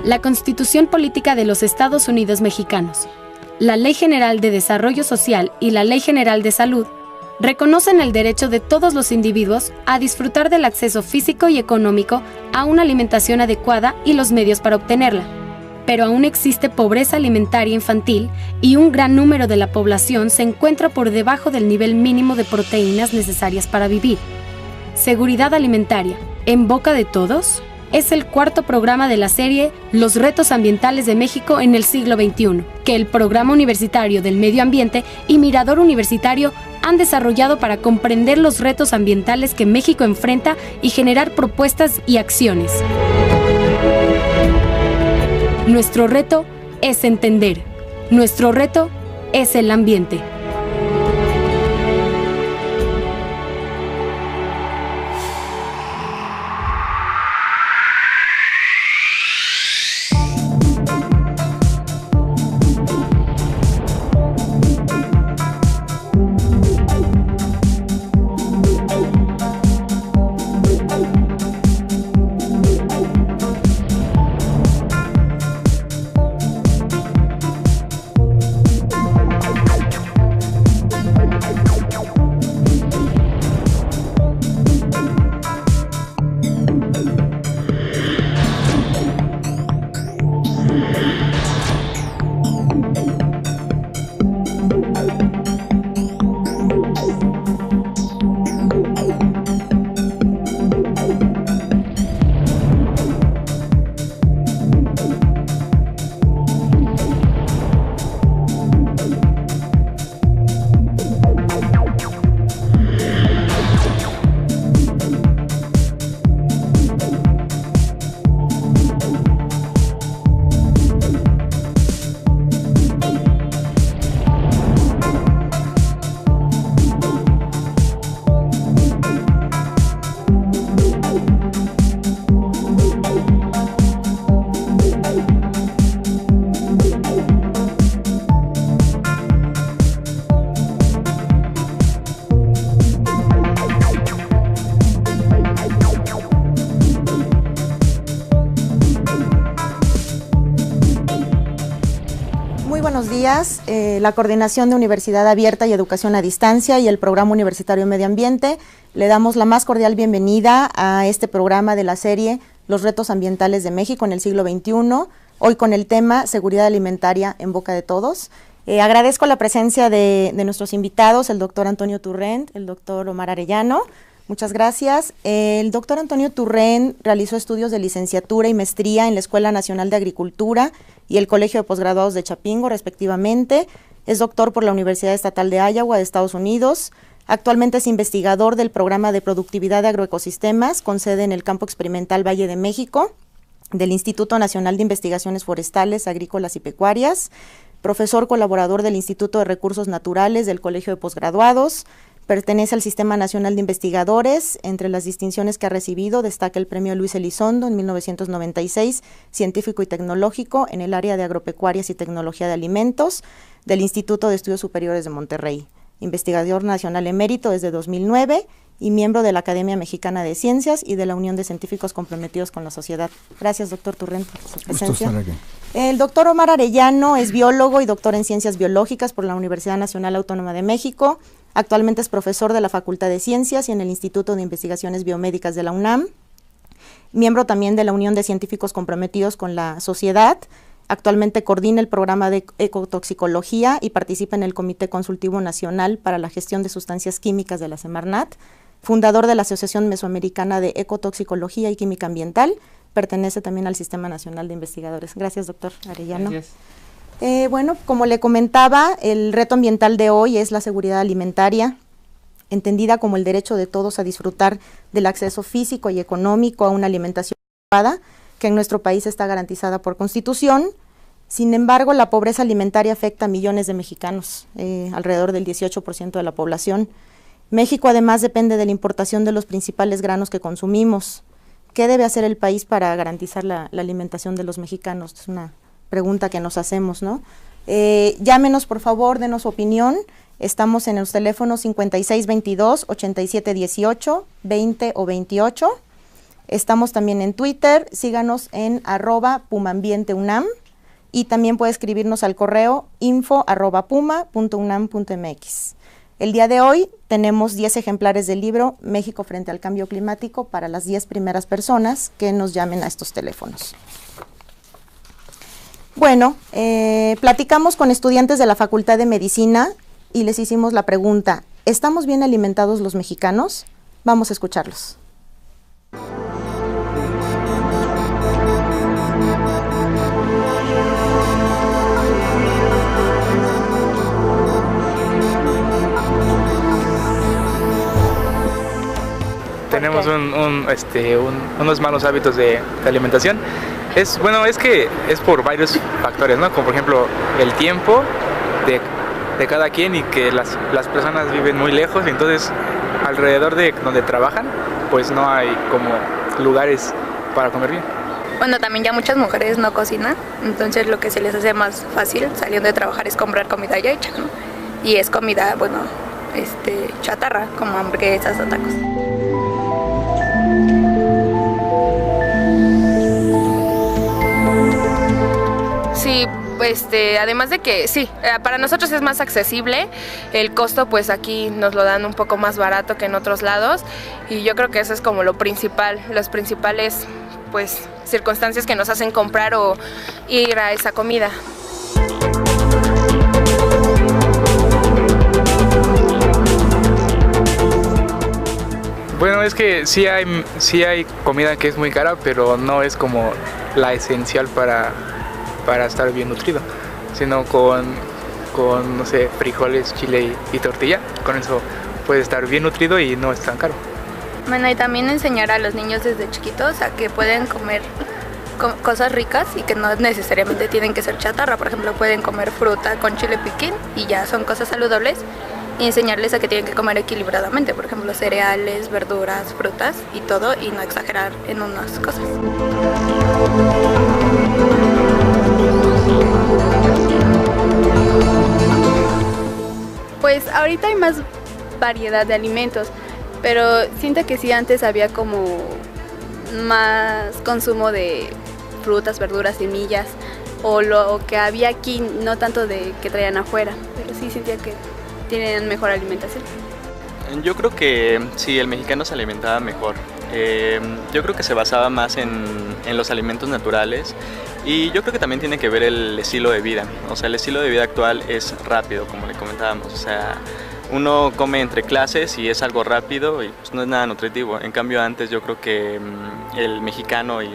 La Constitución Política de los Estados Unidos Mexicanos, la Ley General de Desarrollo Social y la Ley General de Salud reconocen el derecho de todos los individuos a disfrutar del acceso físico y económico a una alimentación adecuada y los medios para obtenerla. Pero aún existe pobreza alimentaria infantil y un gran número de la población se encuentra por debajo del nivel mínimo de proteínas necesarias para vivir. Seguridad alimentaria, en boca de todos, es el cuarto programa de la serie Los retos ambientales de México en el siglo XXI, que el Programa Universitario del Medio Ambiente y Mirador Universitario han desarrollado para comprender los retos ambientales que México enfrenta y generar propuestas y acciones. Nuestro reto es entender. Nuestro reto es el ambiente. La Coordinación de Universidad Abierta y Educación a Distancia y el Programa Universitario Medio Ambiente, le damos la más cordial bienvenida a este programa de la serie Los retos ambientales de México en el siglo XXI, hoy con el tema Seguridad alimentaria en boca de todos. Agradezco la presencia de nuestros invitados, el doctor Antonio Turrent, el doctor Omar Arellano. Muchas gracias. El doctor Antonio Turrent realizó estudios de licenciatura y maestría en la Escuela Nacional de Agricultura y el Colegio de Posgraduados de Chapingo, respectivamente. Es doctor por la Universidad Estatal de Iowa, de Estados Unidos. Actualmente es investigador del Programa de Productividad de Agroecosistemas, con sede en el Campo Experimental Valle de México, del Instituto Nacional de Investigaciones Forestales, Agrícolas y Pecuarias, profesor colaborador del Instituto de Recursos Naturales del Colegio de Posgraduados. Pertenece al Sistema Nacional de Investigadores. Entre las distinciones que ha recibido destaca el Premio Luis Elizondo en 1996, científico y tecnológico en el área de agropecuarias y tecnología de alimentos, del Instituto de Estudios Superiores de Monterrey. Investigador nacional emérito desde 2009 y miembro de la Academia Mexicana de Ciencias y de la Unión de Científicos Comprometidos con la Sociedad. Gracias, doctor Turrent, por su presencia. Gusto estar aquí. El doctor Omar Arellano es biólogo y doctor en Ciencias Biológicas por la Universidad Nacional Autónoma de México. Actualmente es profesor de la Facultad de Ciencias y en el Instituto de Investigaciones Biomédicas de la UNAM, miembro también de la Unión de Científicos Comprometidos con la Sociedad. Actualmente coordina el programa de ecotoxicología y participa en el Comité Consultivo Nacional para la Gestión de Sustancias Químicas de la Semarnat, fundador de la Asociación Mesoamericana de Ecotoxicología y Química Ambiental. Pertenece también al Sistema Nacional de Investigadores. Gracias, doctor Arellano. Gracias. Bueno, como le comentaba, el reto ambiental de hoy es la seguridad alimentaria, entendida como el derecho de todos a disfrutar del acceso físico y económico a una alimentación adecuada, que en nuestro país está garantizada por Constitución. Sin embargo, la pobreza alimentaria afecta a millones de mexicanos, alrededor del 18% de la población. México además depende de la importación de los principales granos que consumimos. ¿Qué debe hacer el país para garantizar la alimentación de los mexicanos? Es una pregunta que nos hacemos, ¿no? Llámenos, por favor, denos su opinión. Estamos en los teléfonos 5622-8718, 20 o 28. Estamos también en Twitter, síganos en @PumaAmbienteUNAM y también puede escribirnos al correo info@puma.unam.mx. El día de hoy tenemos 10 ejemplares del libro México frente al cambio climático para las 10 primeras personas que nos llamen a estos teléfonos. Bueno, platicamos con estudiantes de la Facultad de Medicina y les hicimos la pregunta, ¿estamos bien alimentados los mexicanos? Vamos a escucharlos. Tenemos unos malos hábitos de alimentación. Es que es por varios factores, ¿no? Como por ejemplo el tiempo de cada quien y que las personas viven muy lejos, entonces alrededor de donde trabajan pues no hay como lugares para comer bien. Bueno, también ya muchas mujeres no cocinan, entonces lo que se les hace más fácil saliendo de trabajar es comprar comida ya hecha, ¿no? Y es comida, chatarra, como hamburguesas o tacos. Sí, además de que sí, para nosotros es más accesible, el costo pues aquí nos lo dan un poco más barato que en otros lados y yo creo que eso es como lo principal, las principales pues circunstancias que nos hacen comprar o ir a esa comida. Bueno, es que sí hay comida que es muy cara, pero no es como la esencial para estar bien nutrido, sino con no sé, frijoles, chile y tortilla, con eso puedes estar bien nutrido y no es tan caro. Bueno, y también enseñar a los niños desde chiquitos a que pueden comer cosas ricas y que no necesariamente tienen que ser chatarra. Por ejemplo, pueden comer fruta con chile piquín y ya son cosas saludables, y enseñarles a que tienen que comer equilibradamente, por ejemplo, cereales, verduras, frutas y todo, y no exagerar en unas cosas. Pues ahorita hay más variedad de alimentos, pero siento que sí, antes había como más consumo de frutas, verduras, semillas, o lo que había aquí, no tanto de que traían afuera, pero sí sentía que tienen mejor alimentación. Yo creo que sí, el mexicano se alimentaba mejor. Yo creo que se basaba más en los alimentos naturales, y yo creo que también tiene que ver el estilo de vida. O sea, el estilo de vida actual es rápido, como le comentábamos. O sea, uno come entre clases y es algo rápido y pues no es nada nutritivo. En cambio, antes yo creo que el mexicano y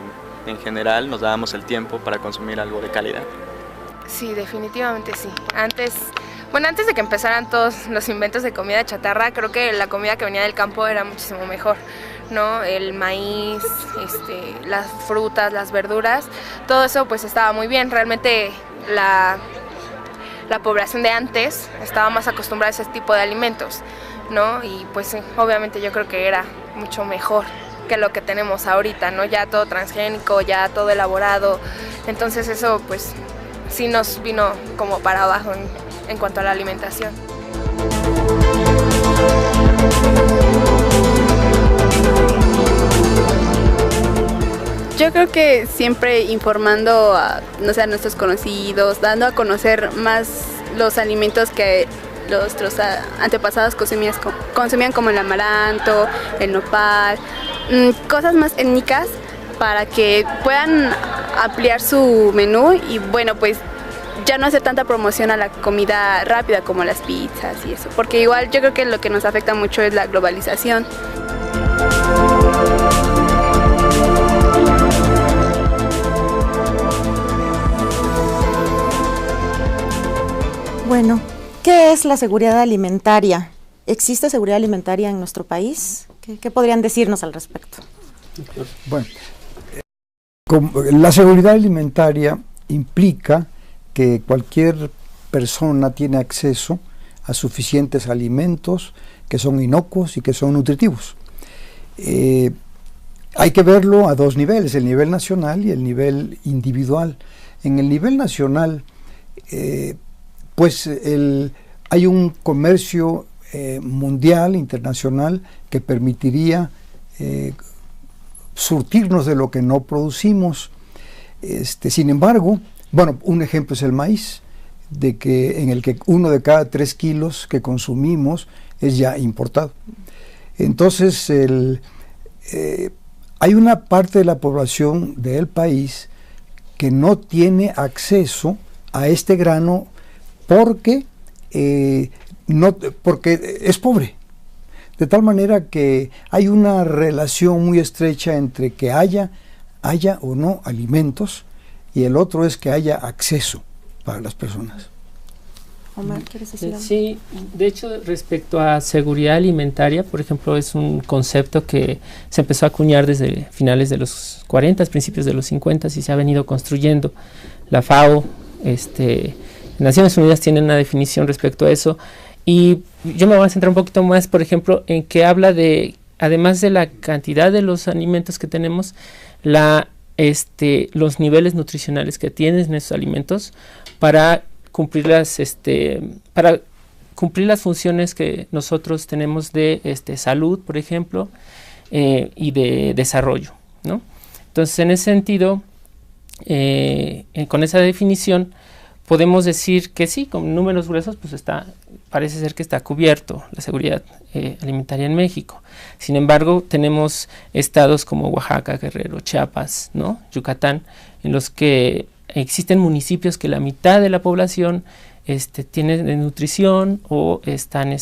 en general nos dábamos el tiempo para consumir algo de calidad. Sí, definitivamente sí. Antes de que empezaran todos los inventos de comida chatarra, creo que la comida que venía del campo era muchísimo mejor, ¿no? El maíz, las frutas, las verduras, todo eso pues estaba muy bien. Realmente la población de antes estaba más acostumbrada a ese tipo de alimentos, ¿no? Y pues sí, obviamente yo creo que era mucho mejor que lo que tenemos ahorita, ¿no? Ya todo transgénico, ya todo elaborado, entonces eso pues sí nos vino como para abajo en cuanto a la alimentación. Yo creo que siempre informando a nuestros conocidos, dando a conocer más los alimentos que nuestros antepasados consumían como el amaranto, el nopal, cosas más étnicas para que puedan ampliar su menú y bueno, pues ya no hacer tanta promoción a la comida rápida como las pizzas y eso, porque igual yo creo que lo que nos afecta mucho es la globalización. Bueno, ¿qué es la seguridad alimentaria? ¿Existe seguridad alimentaria en nuestro país? ¿Qué podrían decirnos al respecto? Bueno, la seguridad alimentaria implica que cualquier persona tiene acceso a suficientes alimentos que son inocuos y que son nutritivos. Hay que verlo a dos niveles, el nivel nacional y el nivel individual. En el nivel nacional, hay un comercio mundial, internacional, que permitiría surtirnos de lo que no producimos. Sin embargo, bueno, un ejemplo es el maíz, en el que 1 de cada 3 kilos que consumimos es ya importado. Entonces, hay una parte de la población del país que no tiene acceso a este grano porque es pobre. De tal manera que hay una relación muy estrecha entre que haya o no alimentos, y el otro es que haya acceso para las personas. Omar, ¿quieres decir algo? Sí, de hecho, respecto a seguridad alimentaria, por ejemplo, es un concepto que se empezó a acuñar desde finales de los 40, principios de los 50 y se ha venido construyendo. La FAO, Naciones Unidas tienen una definición respecto a eso, y yo me voy a centrar un poquito más, por ejemplo, en que habla de, además de la cantidad de los alimentos que tenemos, los niveles nutricionales que tienen esos alimentos para cumplir las funciones que nosotros tenemos de salud, por ejemplo, y de desarrollo, ¿no? Entonces, en ese sentido, con esa definición, podemos decir que sí, con números gruesos, pues parece ser que está cubierto la seguridad alimentaria en México. Sin embargo, tenemos estados como Oaxaca, Guerrero, Chiapas, ¿no? Yucatán, en los que existen municipios que la mitad de la población tiene de nutrición o están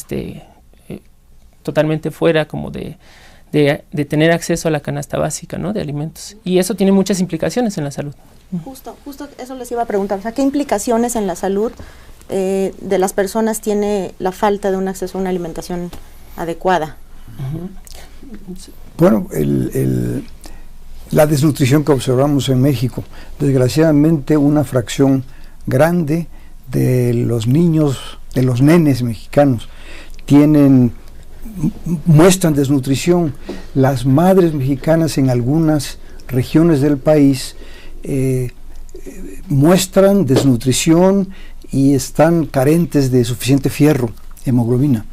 totalmente fuera como de tener acceso a la canasta básica, ¿no? De alimentos. Y eso tiene muchas implicaciones en la salud. Justo eso les iba a preguntar. O sea, ¿qué implicaciones en la salud de las personas tiene la falta de un acceso a una alimentación adecuada? Bueno, la desnutrición que observamos en México, desgraciadamente una fracción grande de los niños, de los nenes mexicanos, muestran desnutrición. Las madres mexicanas en algunas regiones del país muestran desnutrición y están carentes de suficiente fierro, hemoglobina.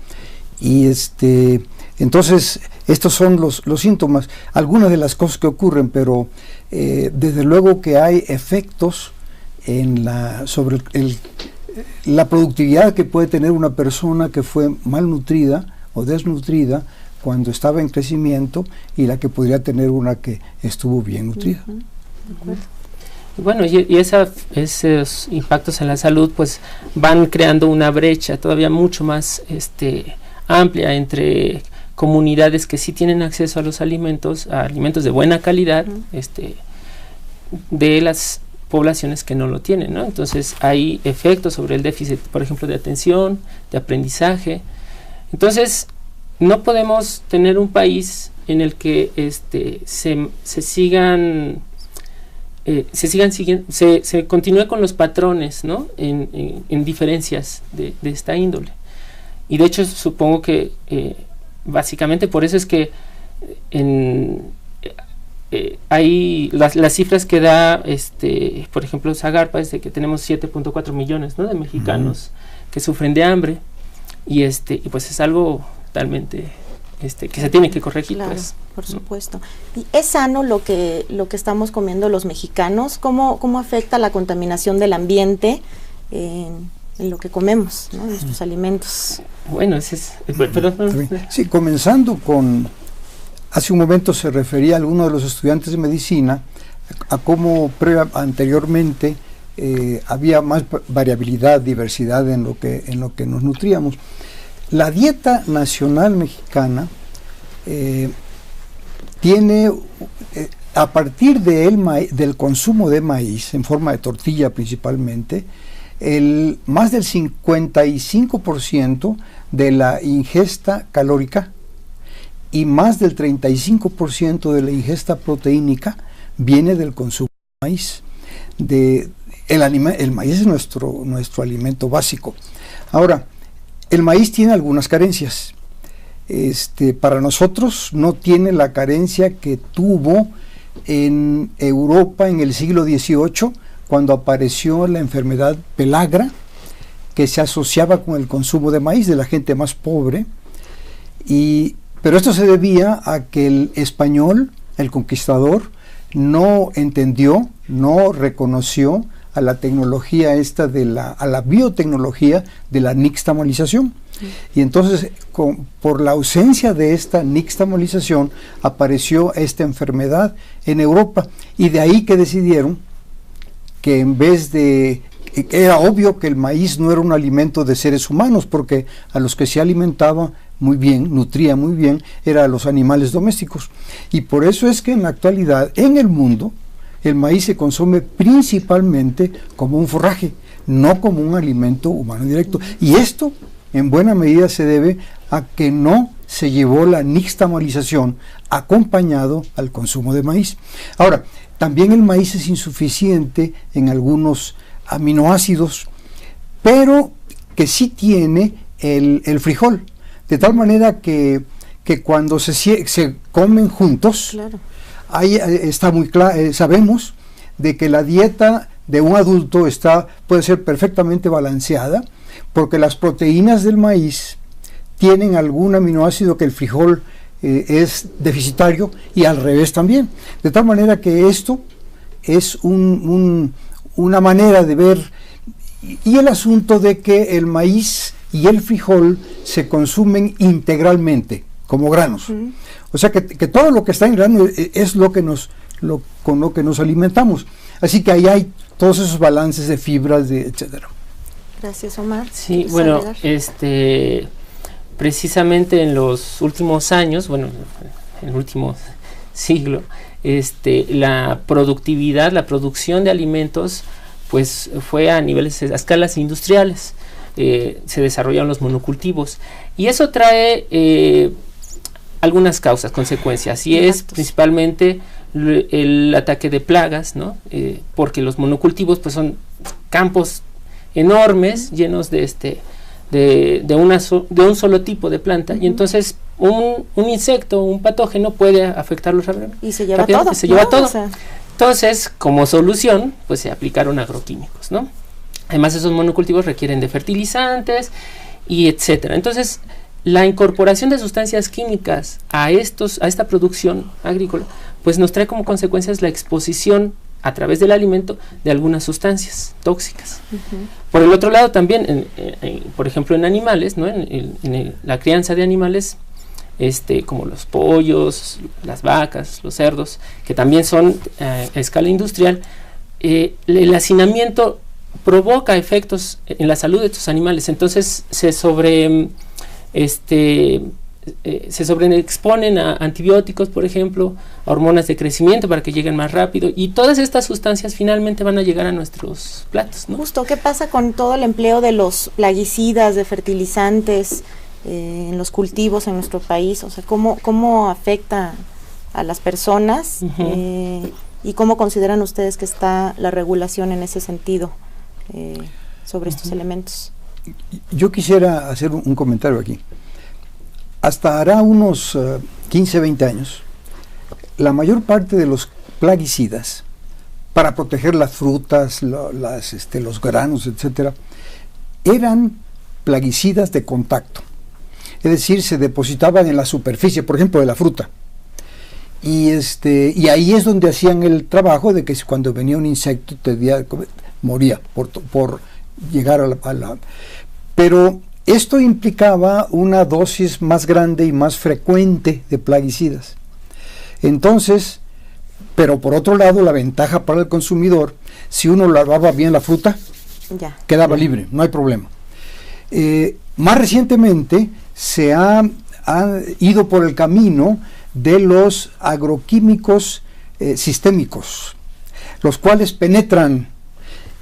Y entonces estos son los síntomas, algunas de las cosas que ocurren, pero desde luego que hay efectos sobre la productividad que puede tener una persona que fue malnutrida o desnutrida cuando estaba en crecimiento, y la que podría tener una que estuvo bien nutrida. De acuerdo. Bueno, y esos impactos en la salud pues van creando una brecha todavía mucho más amplia entre comunidades que sí tienen acceso a los alimentos, de buena calidad, de las poblaciones que no lo tienen, ¿no? Entonces hay efectos sobre el déficit, por ejemplo, de atención, de aprendizaje. Entonces no podemos tener un país en el que se continúe con los patrones, ¿no? en diferencias de esta índole. Y de hecho supongo que básicamente por eso es que hay las cifras que da por ejemplo Zagarpa, es de que tenemos 7.4 millones, ¿no? de mexicanos que sufren de hambre, y pues es algo totalmente que se tiene que corregir. Claro, pues, por supuesto. ¿Y es sano lo que estamos comiendo los mexicanos? ¿Cómo afecta la contaminación del ambiente en lo que comemos, ¿no? En nuestros alimentos? Bueno, sí, comenzando con, hace un momento se refería a alguno de los estudiantes de medicina a cómo anteriormente había más variabilidad, diversidad en lo que nos nutríamos. La dieta nacional mexicana tiene, a partir del consumo de maíz, en forma de tortilla principalmente, más del 55% de la ingesta calórica y más del 35% de la ingesta proteínica viene del consumo de maíz. El maíz es nuestro alimento básico. Ahora, el maíz tiene algunas carencias. Para nosotros no tiene la carencia que tuvo en Europa en el siglo XVIII, cuando apareció la enfermedad pelagra, que se asociaba con el consumo de maíz de la gente más pobre, pero esto se debía a que el español el conquistador, no entendió, no reconoció a la tecnología esta a la biotecnología de la nixtamalización. Y entonces, por la ausencia de esta nixtamalización, apareció esta enfermedad en Europa, y de ahí que decidieron que en vez de... Era obvio que el maíz no era un alimento de seres humanos, porque a los que se alimentaba muy bien, nutría muy bien, eran a los animales domésticos. Y por eso es que en la actualidad, en el mundo, el maíz se consume principalmente como un forraje, no como un alimento humano directo. Y esto, en buena medida, se debe a que no se llevó la nixtamalización acompañado al consumo de maíz. Ahora, también el maíz es insuficiente en algunos aminoácidos, pero que sí tiene el frijol, de tal manera que cuando se comen juntos, Claro. ahí está muy claro, sabemos de que la dieta de un adulto puede ser perfectamente balanceada, porque las proteínas del maíz tienen algún aminoácido que el frijol es deficitario, y al revés también, de tal manera que esto es una manera de ver. Y el asunto de que el maíz y el frijol se consumen integralmente como granos. O sea que todo lo que está en grano es con lo que nos alimentamos. Así que ahí hay todos esos balances de fibras, etcétera. Gracias, Omar. Sí, bueno, precisamente en los últimos años, bueno, en el último siglo, la productividad, la producción de alimentos, pues fue a escalas industriales. Se desarrollaron los monocultivos, y eso trae algunas causas, consecuencias, y es principalmente el ataque de plagas, ¿no? Porque los monocultivos pues son campos enormes llenos de un solo tipo de planta, y entonces un insecto, un patógeno puede afectarlos y se lleva todo. Se lleva todo. O sea, entonces, como solución, pues se aplicaron agroquímicos, ¿no? Además, esos monocultivos requieren de fertilizantes y etcétera. Entonces, la incorporación de sustancias químicas a esta producción agrícola, pues nos trae como consecuencias la exposición a través del alimento de algunas sustancias tóxicas. Por el otro lado, también, por ejemplo, en animales, ¿no? en la crianza de animales, como los pollos, las vacas, los cerdos, que también son a escala industrial, el hacinamiento provoca efectos en la salud de estos animales. Entonces se sobreexponen a antibióticos, por ejemplo, a hormonas de crecimiento para que lleguen más rápido, y todas estas sustancias finalmente van a llegar a nuestros platos, ¿no? Justo, ¿qué pasa con todo el empleo de los plaguicidas, de fertilizantes en los cultivos en nuestro país? O sea, ¿cómo afecta a las personas? ¿Y cómo consideran ustedes que está la regulación en ese sentido sobre estos elementos? Yo quisiera hacer un comentario aquí. Hasta hará unos 15, 20 años, la mayor parte de los plaguicidas, para proteger las frutas, los granos, etcétera, eran plaguicidas de contacto. Es decir, se depositaban en la superficie, por ejemplo, de la fruta. Y ahí es donde hacían el trabajo de que cuando venía un insecto moría por llegar a la... Pero esto implicaba una dosis más grande y más frecuente de plaguicidas. Entonces, pero por otro lado, la ventaja para el consumidor, si uno lavaba bien la fruta, quedaba libre, no hay problema. Más recientemente se ha ido por el camino de los agroquímicos sistémicos, los cuales penetran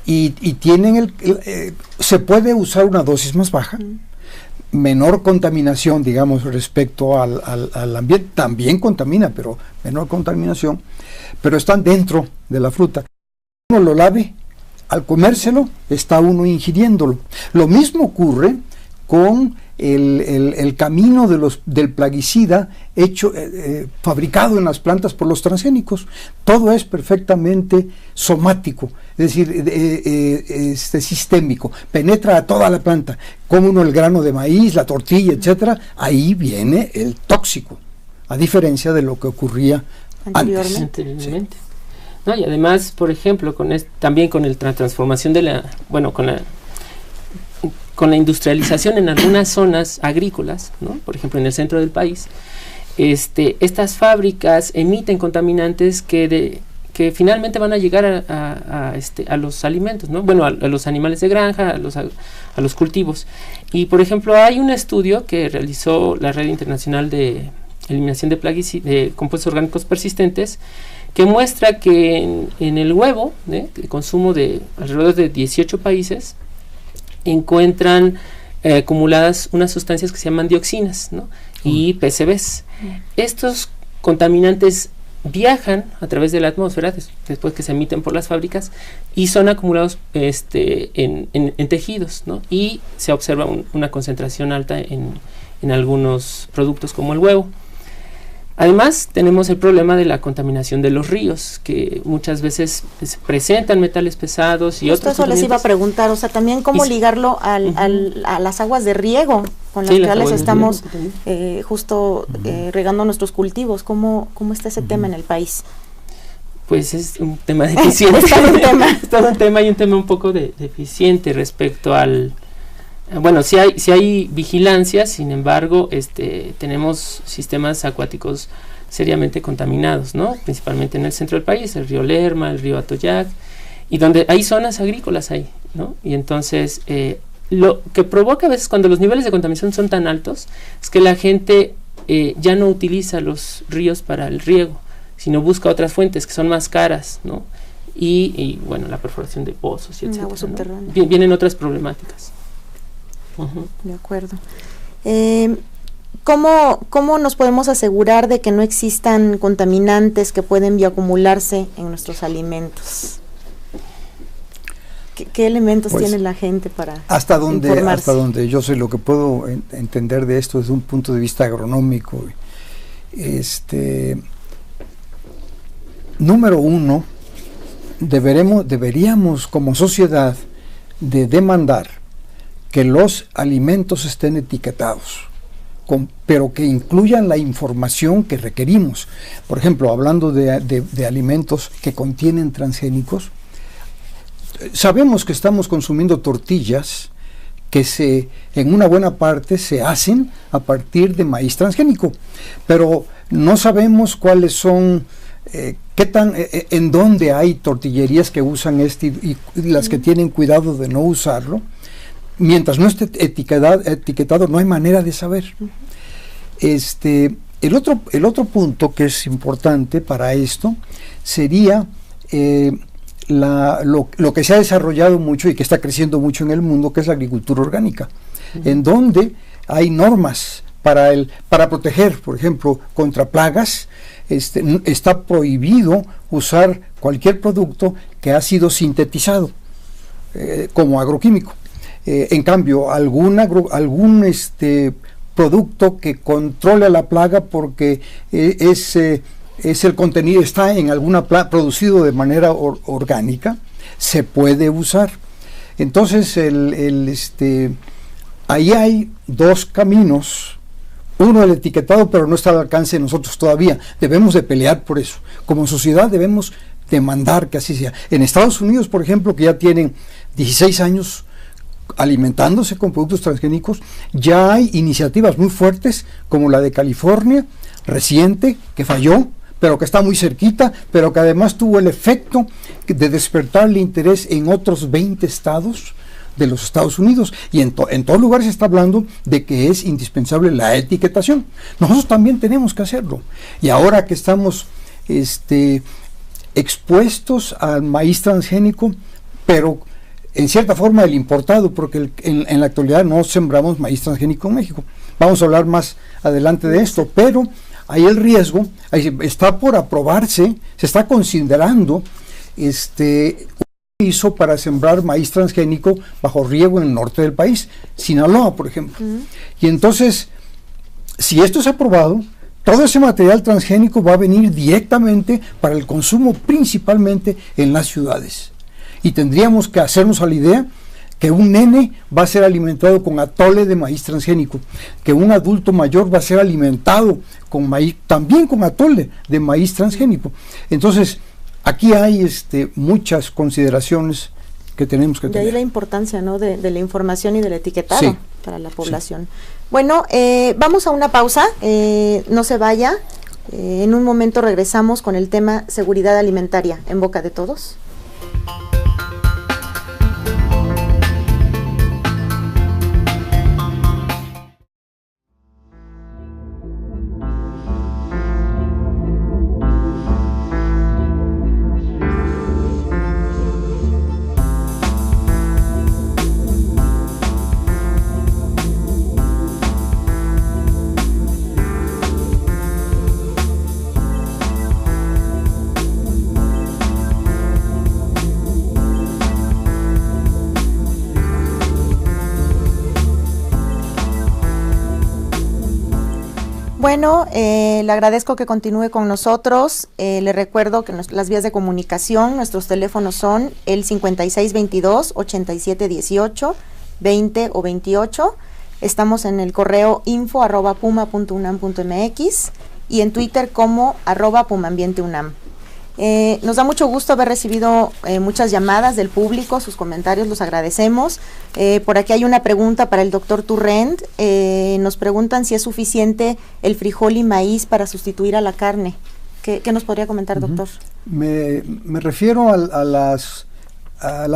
y tienen se puede usar una dosis más baja, menor contaminación, digamos, respecto al ambiente. También contamina, pero menor contaminación, pero están dentro de la fruta. Uno lo lave, al comérselo, está uno ingiriéndolo. Lo mismo ocurre con el camino del plaguicida fabricado en las plantas por los transgénicos. Todo es perfectamente somático, es decir, sistémico, penetra a toda la planta. Come uno el grano de maíz, la tortilla, etcétera, ahí viene el tóxico, a diferencia de lo que ocurría anteriormente. Sí. No, y además, por ejemplo, también con la transformación de con la industrialización en algunas zonas agrícolas, ¿no? Por ejemplo, en el centro del país, estas fábricas emiten contaminantes que finalmente van a llegar a los alimentos, ¿no? Bueno, a los animales de granja, a los cultivos. Y, por ejemplo, hay un estudio que realizó la Red Internacional de Eliminación de Compuestos Orgánicos Persistentes, que muestra que en el huevo, el consumo de alrededor de 18 países, encuentran acumuladas unas sustancias que se llaman dioxinas, ¿no? Y PCBs. Estos contaminantes viajan a través de la atmósfera después que se emiten por las fábricas y son acumulados en tejidos, ¿no? Y se observa una concentración alta en algunos productos como el huevo. Además, tenemos el problema de la contaminación de los ríos, que muchas veces presentan metales pesados y otros. Eso les iba a preguntar, o sea, también cómo ligarlo a las aguas de riego con las cuales estamos regando nuestros cultivos. ¿Cómo está ese tema en el país? Pues es un tema deficiente. Es todo un tema y un tema un poco deficiente respecto al... Bueno, sí hay vigilancia, sin embargo, tenemos sistemas acuáticos seriamente contaminados, ¿no? Principalmente en el centro del país, el río Lerma, el río Atoyac, y donde hay zonas agrícolas ahí, ¿no? Y entonces, lo que provoca a veces cuando los niveles de contaminación son tan altos, es que la gente ya no utiliza los ríos para el riego, sino busca otras fuentes que son más caras, ¿no? Y bueno, la perforación de pozos y etcétera, agua subterránea, ¿no? Vienen otras problemáticas. De acuerdo. ¿Cómo nos podemos asegurar de que no existan contaminantes que pueden bioacumularse en nuestros alimentos? ¿Qué elementos tiene la gente para informarse? Hasta donde yo sé lo que puedo entender de esto desde un punto de vista agronómico. Número uno, deberíamos como sociedad de demandar que los alimentos estén etiquetados, pero que incluyan la información que requerimos. Por ejemplo, hablando de alimentos que contienen transgénicos, sabemos que estamos consumiendo tortillas que en una buena parte se hacen a partir de maíz transgénico, pero no sabemos cuáles son, en dónde hay tortillerías que usan y las que tienen cuidado de no usarlo. Mientras no esté etiquetado, no hay manera de saber. El otro punto que es importante para esto sería lo que se ha desarrollado mucho y que está creciendo mucho en el mundo, que es la agricultura orgánica, en donde hay normas para proteger, por ejemplo, contra plagas. Está prohibido usar cualquier producto que ha sido sintetizado como agroquímico. En cambio, algún producto que controle la plaga porque es el contenido, está en alguna plaga producido de manera orgánica, se puede usar. Entonces, ahí hay dos caminos. Uno, el etiquetado, pero no está al alcance de nosotros todavía. Debemos de pelear por eso. Como sociedad debemos demandar que así sea. En Estados Unidos, por ejemplo, que ya tienen 16 años alimentándose con productos transgénicos, ya hay iniciativas muy fuertes como la de California, reciente, que falló, pero que está muy cerquita, pero que además tuvo el efecto de despertarle interés en otros 20 estados de los Estados Unidos, y en todo lugar se está hablando de que es indispensable la etiquetación. Nosotros también tenemos que hacerlo, y ahora que estamos expuestos al maíz transgénico, pero en cierta forma el importado, porque en la actualidad no sembramos maíz transgénico en México. Vamos a hablar más adelante de esto, pero hay el riesgo, está por aprobarse, se está considerando un permiso para sembrar maíz transgénico bajo riego en el norte del país, Sinaloa, por ejemplo. Y entonces, si esto es aprobado, todo ese material transgénico va a venir directamente para el consumo principalmente en las ciudades. Y tendríamos que hacernos a la idea que un nene va a ser alimentado con atole de maíz transgénico, que un adulto mayor va a ser alimentado con maíz, también con atole de maíz transgénico. Entonces, aquí hay muchas consideraciones que tenemos que tener. De ahí la importancia, ¿no?, de la información y del etiquetado, sí, para la población. Sí. Bueno, vamos a una pausa, no se vaya, en un momento regresamos con el tema seguridad alimentaria en boca de todos. Bueno, le agradezco que continúe con nosotros. Le recuerdo que las vías de comunicación, nuestros teléfonos son el 5622-8718, 20 o 28. Estamos en el correo info@puma.unam.mx y en Twitter como @pumambienteunam. Nos da mucho gusto haber recibido muchas llamadas del público, sus comentarios los agradecemos. Por aquí hay una pregunta para el doctor Turrent. Nos preguntan si es suficiente el frijol y maíz para sustituir a la carne. ¿Qué nos podría comentar, doctor? Me refiero a las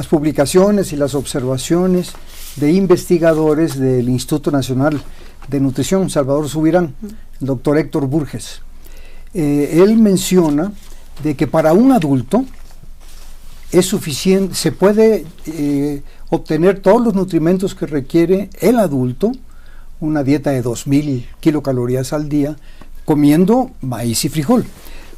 publicaciones y las observaciones de investigadores del Instituto Nacional de Nutrición, Salvador Subirán, el doctor Héctor Burges. Él menciona de que para un adulto es suficiente, se puede obtener todos los nutrimentos que requiere el adulto, una dieta de 2000 kilocalorías al día, comiendo maíz y frijol.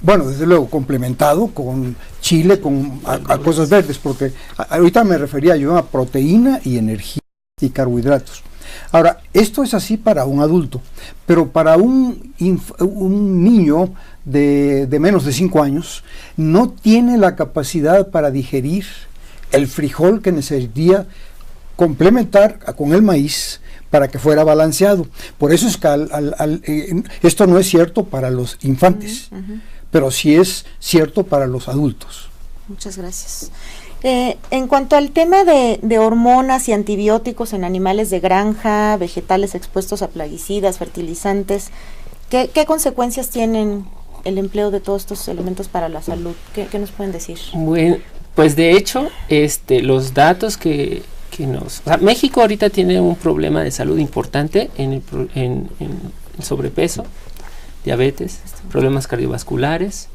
Bueno, desde luego, complementado con chile, con cosas verdes, porque ahorita me refería yo a proteína y energía y carbohidratos. Ahora, esto es así para un adulto, pero para un niño de menos de 5 años, no tiene la capacidad para digerir el frijol que necesitaría complementar con el maíz para que fuera balanceado. Por eso es que esto no es cierto para los infantes, pero sí es cierto para los adultos. Muchas gracias. En cuanto al tema de hormonas y antibióticos en animales de granja, vegetales expuestos a plaguicidas, fertilizantes, ¿qué consecuencias tienen el empleo de todos estos elementos para la salud? ¿Qué nos pueden decir? Bueno, pues de hecho, los datos que nos... O sea, México ahorita tiene un problema de salud importante en el sobrepeso, diabetes, problemas cardiovasculares.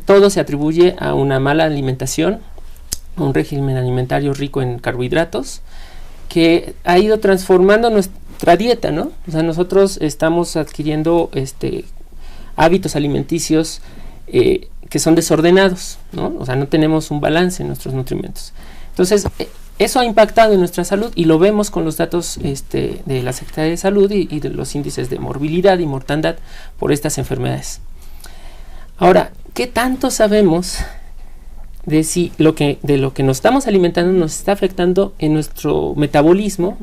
Todo se atribuye a una mala alimentación, un régimen alimentario rico en carbohidratos, que ha ido transformando nuestra dieta, ¿no? O sea, nosotros estamos adquiriendo hábitos alimenticios que son desordenados, ¿no? O sea, no tenemos un balance en nuestros nutrimentos. Entonces, eso ha impactado en nuestra salud y lo vemos con los datos de la Secretaría de Salud y de los índices de morbilidad y mortandad por estas enfermedades. Ahora, ¿qué tanto sabemos de lo que nos estamos alimentando nos está afectando en nuestro metabolismo?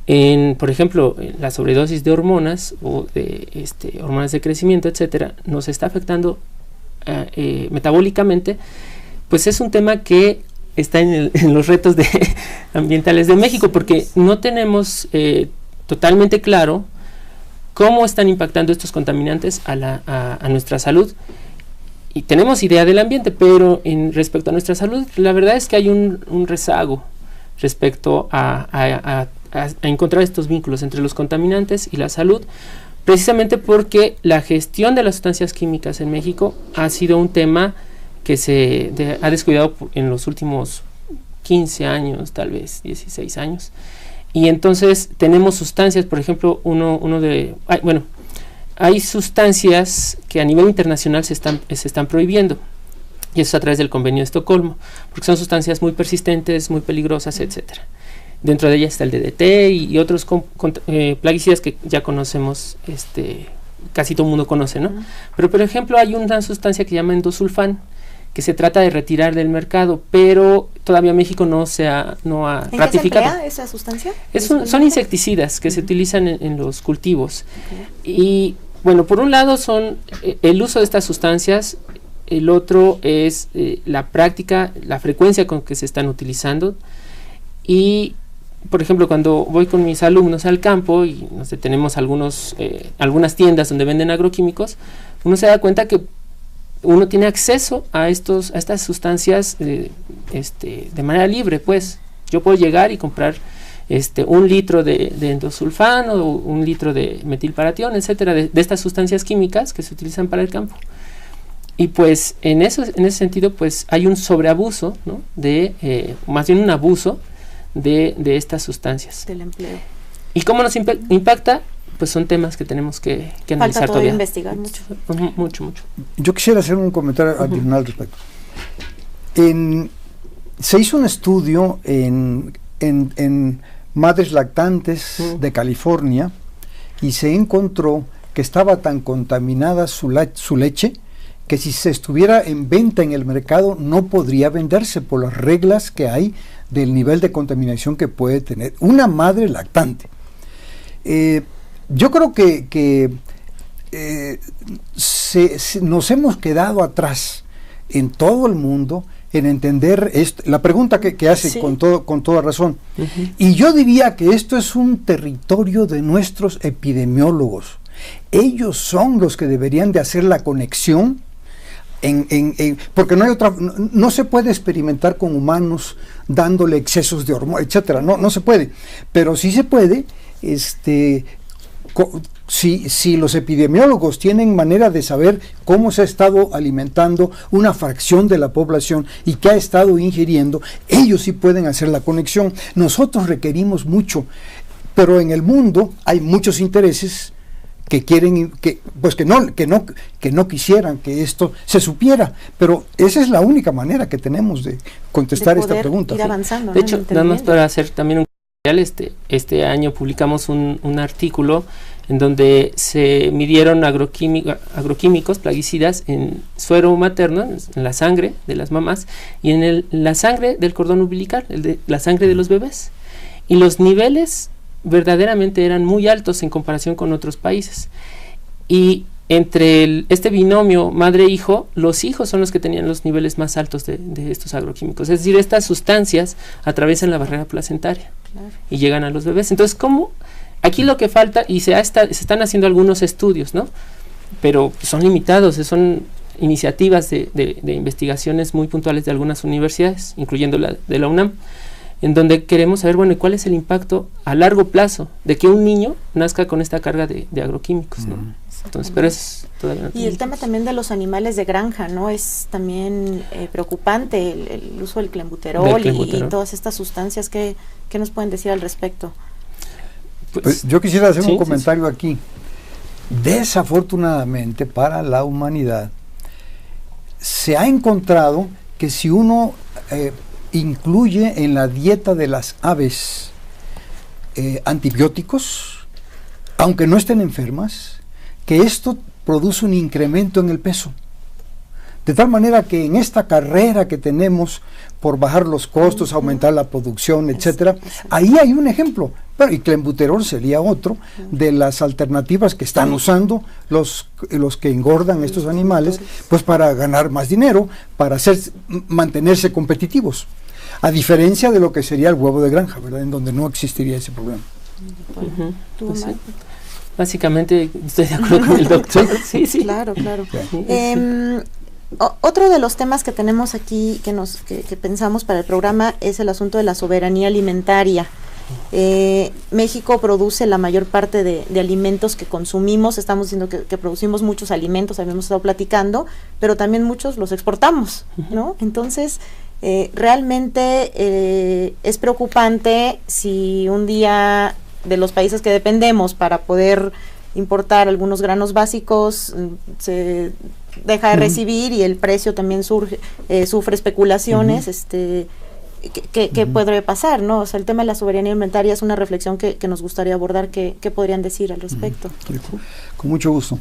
Por ejemplo, la sobredosis de hormonas o de hormonas de crecimiento, etcétera, nos está afectando metabólicamente. Pues es un tema que está en los retos ambientales de México, porque no tenemos totalmente claro cómo están impactando estos contaminantes a nuestra salud. Y tenemos idea del ambiente, pero respecto a nuestra salud, la verdad es que hay un rezago respecto a encontrar estos vínculos entre los contaminantes y la salud, precisamente porque la gestión de las sustancias químicas en México ha sido un tema que se ha descuidado en los últimos 15 años, tal vez 16 años. Y entonces tenemos sustancias, por ejemplo, hay sustancias que a nivel internacional se están prohibiendo, y eso es a través del Convenio de Estocolmo, porque son sustancias muy persistentes, muy peligrosas, etcétera. Dentro de ellas está el DDT y otros plaguicidas que ya conocemos, casi todo el mundo conoce, ¿no? Pero por ejemplo hay una sustancia que se llama endosulfán, que se trata de retirar del mercado, pero todavía México no ha ¿En ratificado. qué se emplea esa sustancia? Son insecticidas que se utilizan en los cultivos. Y bueno, por un lado son el uso de estas sustancias, el otro es la práctica, la frecuencia con que se están utilizando. Y por ejemplo, cuando voy con mis alumnos al campo y tenemos algunas tiendas donde venden agroquímicos, uno se da cuenta que uno tiene acceso a estas sustancias de manera libre. Pues yo puedo llegar y comprar 1 litro de endosulfano, o 1 litro de metilparatión, etcétera, de estas sustancias químicas que se utilizan para el campo. Y pues en ese sentido pues hay un sobreabuso, ¿no? Más bien un abuso de estas sustancias. Del empleo. ¿Y cómo nos impacta? Pues son temas que tenemos que analizar todavía. Investigar mucho. Mucho. Yo quisiera hacer un comentario adicional al respecto. Se hizo un estudio en madres lactantes de California y se encontró que estaba tan contaminada su leche que si se estuviera en venta en el mercado no podría venderse por las reglas que hay del nivel de contaminación que puede tener una madre lactante. Yo creo que nos hemos quedado atrás en todo el mundo en entender esto, la pregunta que hace sí, con toda razón. Y yo diría que esto es un territorio de nuestros epidemiólogos. Ellos son los que deberían de hacer la conexión porque no se puede experimentar con humanos dándole excesos de hormonas, etcétera, no se puede, pero sí se puede, si los epidemiólogos tienen manera de saber cómo se ha estado alimentando una fracción de la población y qué ha estado ingiriendo, ellos sí pueden hacer la conexión. Nosotros requerimos mucho, pero en el mundo hay muchos intereses que quieren, que no quisieran que esto se supiera, pero esa es la única manera que tenemos de contestar esta pregunta. Ir avanzando, de hecho, nada más para hacer también un este año publicamos un artículo en donde se midieron agroquímicos plaguicidas en suero materno, en la sangre de las mamás y en la sangre del cordón umbilical, la sangre de los bebés, y los niveles verdaderamente eran muy altos en comparación con otros países. Y entre este binomio madre-hijo, los hijos son los que tenían los niveles más altos de estos agroquímicos. Es decir, estas sustancias atraviesan la barrera placentaria y llegan a los bebés. Entonces, ¿cómo? Aquí lo que falta, y se están haciendo algunos estudios, ¿no? Pero son limitados, son iniciativas de investigaciones muy puntuales de algunas universidades, incluyendo la de la UNAM, en donde queremos saber, bueno, ¿cuál es el impacto a largo plazo de que un niño nazca con esta carga de agroquímicos, ¿no? Entonces, pero es todavía no. Y el tema también de los animales de granja, ¿no? Es también preocupante el uso del clenbuterol y todas estas sustancias. ¿Qué nos pueden decir al respecto? Pues yo quisiera hacer un comentario aquí. Desafortunadamente para la humanidad se ha encontrado que si uno incluye en la dieta de las aves antibióticos, aunque no estén enfermas, que esto produce un incremento en el peso. De tal manera que en esta carrera que tenemos por bajar los costos, aumentar la producción, etcétera, ahí hay un ejemplo. Pero y clenbuterol sería otro de las alternativas que están usando los que engordan estos animales, pues para ganar más dinero, para mantenerse competitivos. A diferencia de lo que sería el huevo de granja, ¿verdad? En donde no existiría ese problema. Pues sí. Básicamente estoy de acuerdo con el doctor. Sí. Claro. Otro de los temas que tenemos aquí que pensamos para el programa es el asunto de la soberanía alimentaria. México produce la mayor parte de alimentos que consumimos. Estamos diciendo que producimos muchos alimentos, habíamos estado platicando, pero también muchos los exportamos, ¿no? Entonces, realmente es preocupante si un día de los países que dependemos para poder importar algunos granos básicos se deja de recibir y el precio también sufre especulaciones. ¿Qué podría pasar, no? O sea, el tema de la soberanía alimentaria es una reflexión que nos gustaría abordar. ¿Qué podrían decir al respecto? Con mucho gusto.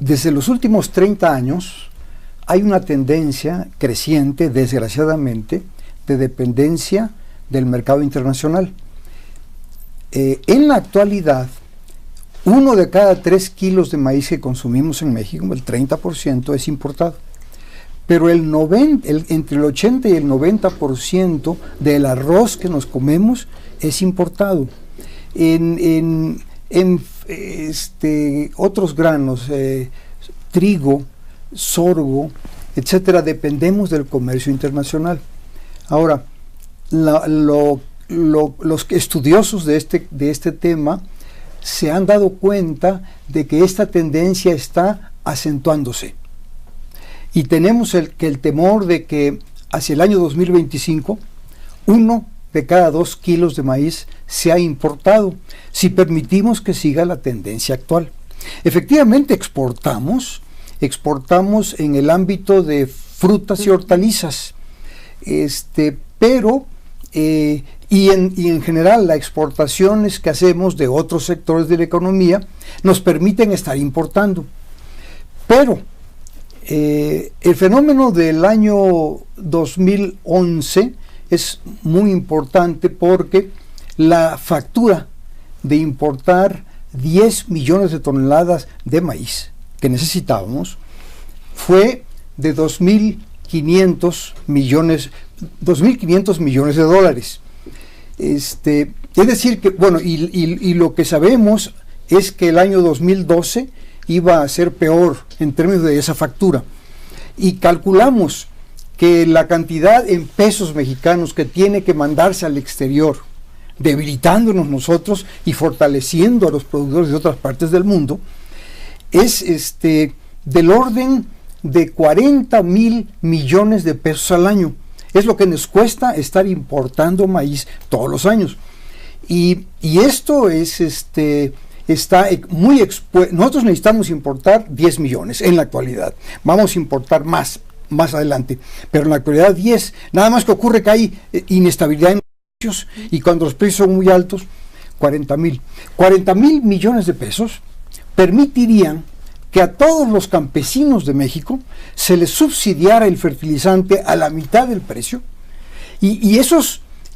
desde los últimos 30 años hay una tendencia creciente, desgraciadamente, de dependencia del mercado internacional. En la actualidad, 1 de cada 3 kilos de maíz que consumimos en México, el 30%, es importado. Pero entre el 80 y el 90% del arroz que nos comemos es importado. En otros granos, trigo, sorgo, etcétera, dependemos del comercio internacional. Ahora, los estudiosos de este tema se han dado cuenta de que esta tendencia está acentuándose. Y tenemos el temor de que hacia el año 2025, 1 de cada 2 kilos de maíz sea importado, si permitimos que siga la tendencia actual. Efectivamente exportamos en el ámbito de frutas y hortalizas, pero en general las exportaciones que hacemos de otros sectores de la economía nos permiten estar importando. Pero el fenómeno del año 2011 es muy importante porque la factura de importar 10 millones de toneladas de maíz que necesitábamos fue de 2.500 millones de dólares. Es decir que, bueno, y lo que sabemos es que el año 2012 iba a ser peor en términos de esa factura. Y calculamos que la cantidad en pesos mexicanos que tiene que mandarse al exterior, debilitándonos nosotros y fortaleciendo a los productores de otras partes del mundo, es del orden de 40,000 millones de pesos al año. Es lo que nos cuesta estar importando maíz todos los años. Y esto es está muy expuesto. Nosotros necesitamos importar 10 millones en la actualidad. Vamos a importar más adelante, pero en la actualidad 10. Nada más que ocurre que hay inestabilidad en los precios, y cuando los precios son muy altos, 40,000 millones de pesos permitirían que a todos los campesinos de México se les subsidiara el fertilizante a la mitad del precio, y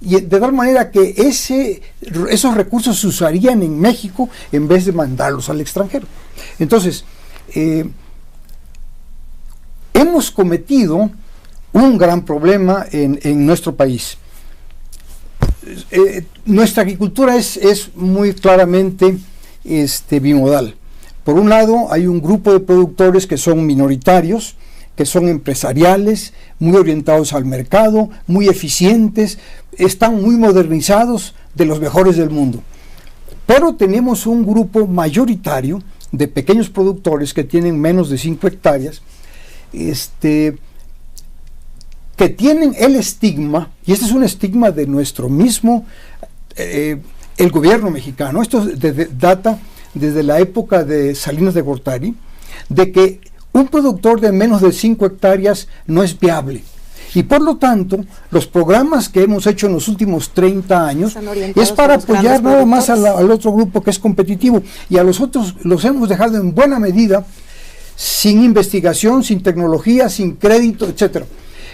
de tal manera que esos recursos se usarían en México en vez de mandarlos al extranjero. Entonces, hemos cometido un gran problema en nuestro país. Nuestra agricultura es muy claramente bimodal. Por un lado, hay un grupo de productores que son minoritarios, que son empresariales, muy orientados al mercado, muy eficientes, están muy modernizados, de los mejores del mundo. Pero tenemos un grupo mayoritario de pequeños productores que tienen menos de 5 hectáreas, que tienen el estigma, y este es un estigma de nuestro mismo, el gobierno mexicano. Esto data desde la época de Salinas de Gortari, de que un productor de menos de 5 hectáreas no es viable. Y por lo tanto, los programas que hemos hecho en los últimos 30 años es para apoyar nada más al otro grupo que es competitivo, y a los otros los hemos dejado en buena medida sin investigación, sin tecnología, sin crédito, etcétera.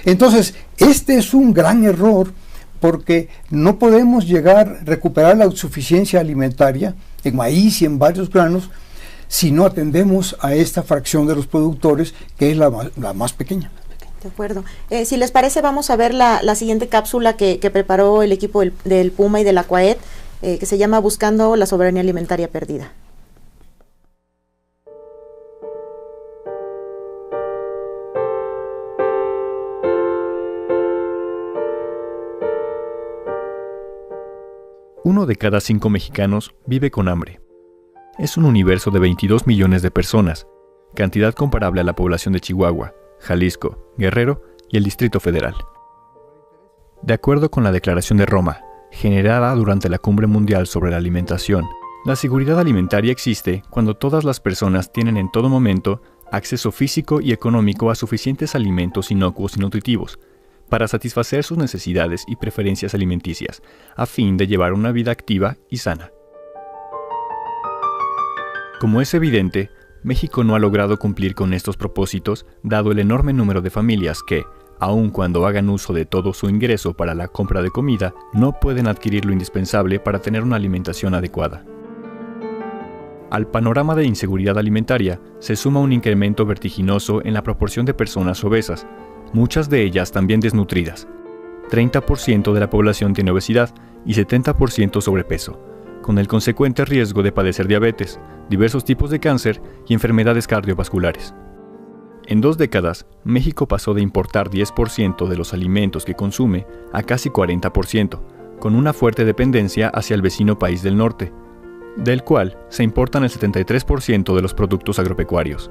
Entonces, este es un gran error, porque no podemos recuperar la autosuficiencia alimentaria en maíz y en varios granos si no atendemos a esta fracción de los productores, que es la más pequeña. De acuerdo. Si les parece, vamos a ver la siguiente cápsula que preparó el equipo del Puma y de la CUAED, que se llama Buscando la soberanía alimentaria perdida. Uno de cada 5 mexicanos vive con hambre. Es un universo de 22 millones de personas, cantidad comparable a la población de Chihuahua, Jalisco, Guerrero y el Distrito Federal. De acuerdo con la Declaración de Roma, generada durante la Cumbre Mundial sobre la Alimentación, la seguridad alimentaria existe cuando todas las personas tienen en todo momento acceso físico y económico a suficientes alimentos inocuos y nutritivos, para satisfacer sus necesidades y preferencias alimenticias, a fin de llevar una vida activa y sana. Como es evidente, México no ha logrado cumplir con estos propósitos, dado el enorme número de familias que, aun cuando hagan uso de todo su ingreso para la compra de comida, no pueden adquirir lo indispensable para tener una alimentación adecuada. Al panorama de inseguridad alimentaria se suma un incremento vertiginoso en la proporción de personas obesas, muchas de ellas también desnutridas. 30% de la población tiene obesidad y 70% sobrepeso, con el consecuente riesgo de padecer diabetes, diversos tipos de cáncer y enfermedades cardiovasculares. En 2 décadas, México pasó de importar 10% de los alimentos que consume a casi 40%, con una fuerte dependencia hacia el vecino país del norte, del cual se importan el 73% de los productos agropecuarios.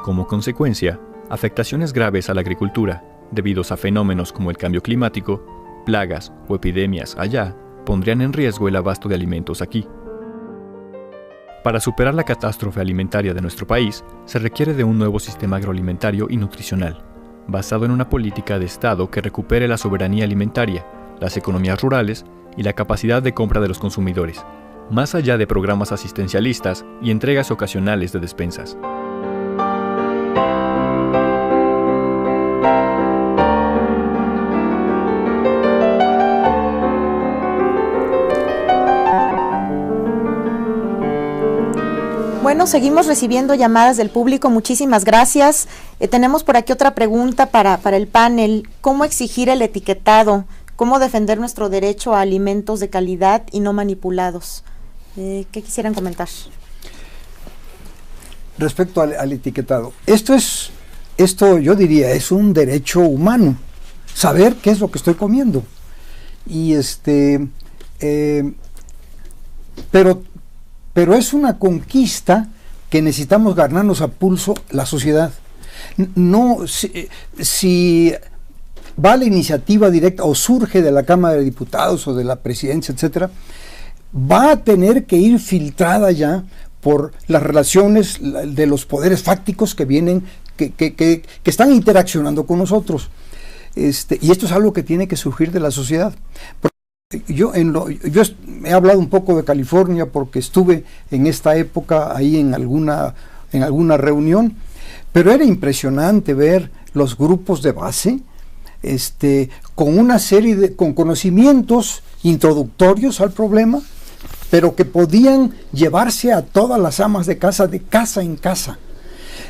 Como consecuencia, afectaciones graves a la agricultura, debidos a fenómenos como el cambio climático, plagas o epidemias allá, pondrían en riesgo el abasto de alimentos aquí. Para superar la catástrofe alimentaria de nuestro país, se requiere de un nuevo sistema agroalimentario y nutricional, basado en una política de Estado que recupere la soberanía alimentaria, las economías rurales y la capacidad de compra de los consumidores, más allá de programas asistencialistas y entregas ocasionales de despensas. Bueno, seguimos recibiendo llamadas del público, muchísimas gracias. Tenemos por aquí otra pregunta para el panel. ¿Cómo exigir el etiquetado? ¿Cómo defender nuestro derecho a alimentos de calidad y no manipulados? ¿Qué quisieran comentar? Respecto al etiquetado, esto yo diría es un derecho humano, saber qué es lo que estoy comiendo. Y pero es una conquista que necesitamos ganarnos a pulso la sociedad. No, si va la iniciativa directa o surge de la Cámara de Diputados o de la Presidencia, etcétera, va a tener que ir filtrada ya por las relaciones de los poderes fácticos que vienen, que están interaccionando con nosotros. Y esto es algo que tiene que surgir de la sociedad. Yo he hablado un poco de California porque estuve en esta época ahí en alguna reunión, pero era impresionante ver los grupos de base con una serie con conocimientos introductorios al problema, pero que podían llevarse a todas las amas de casa en casa.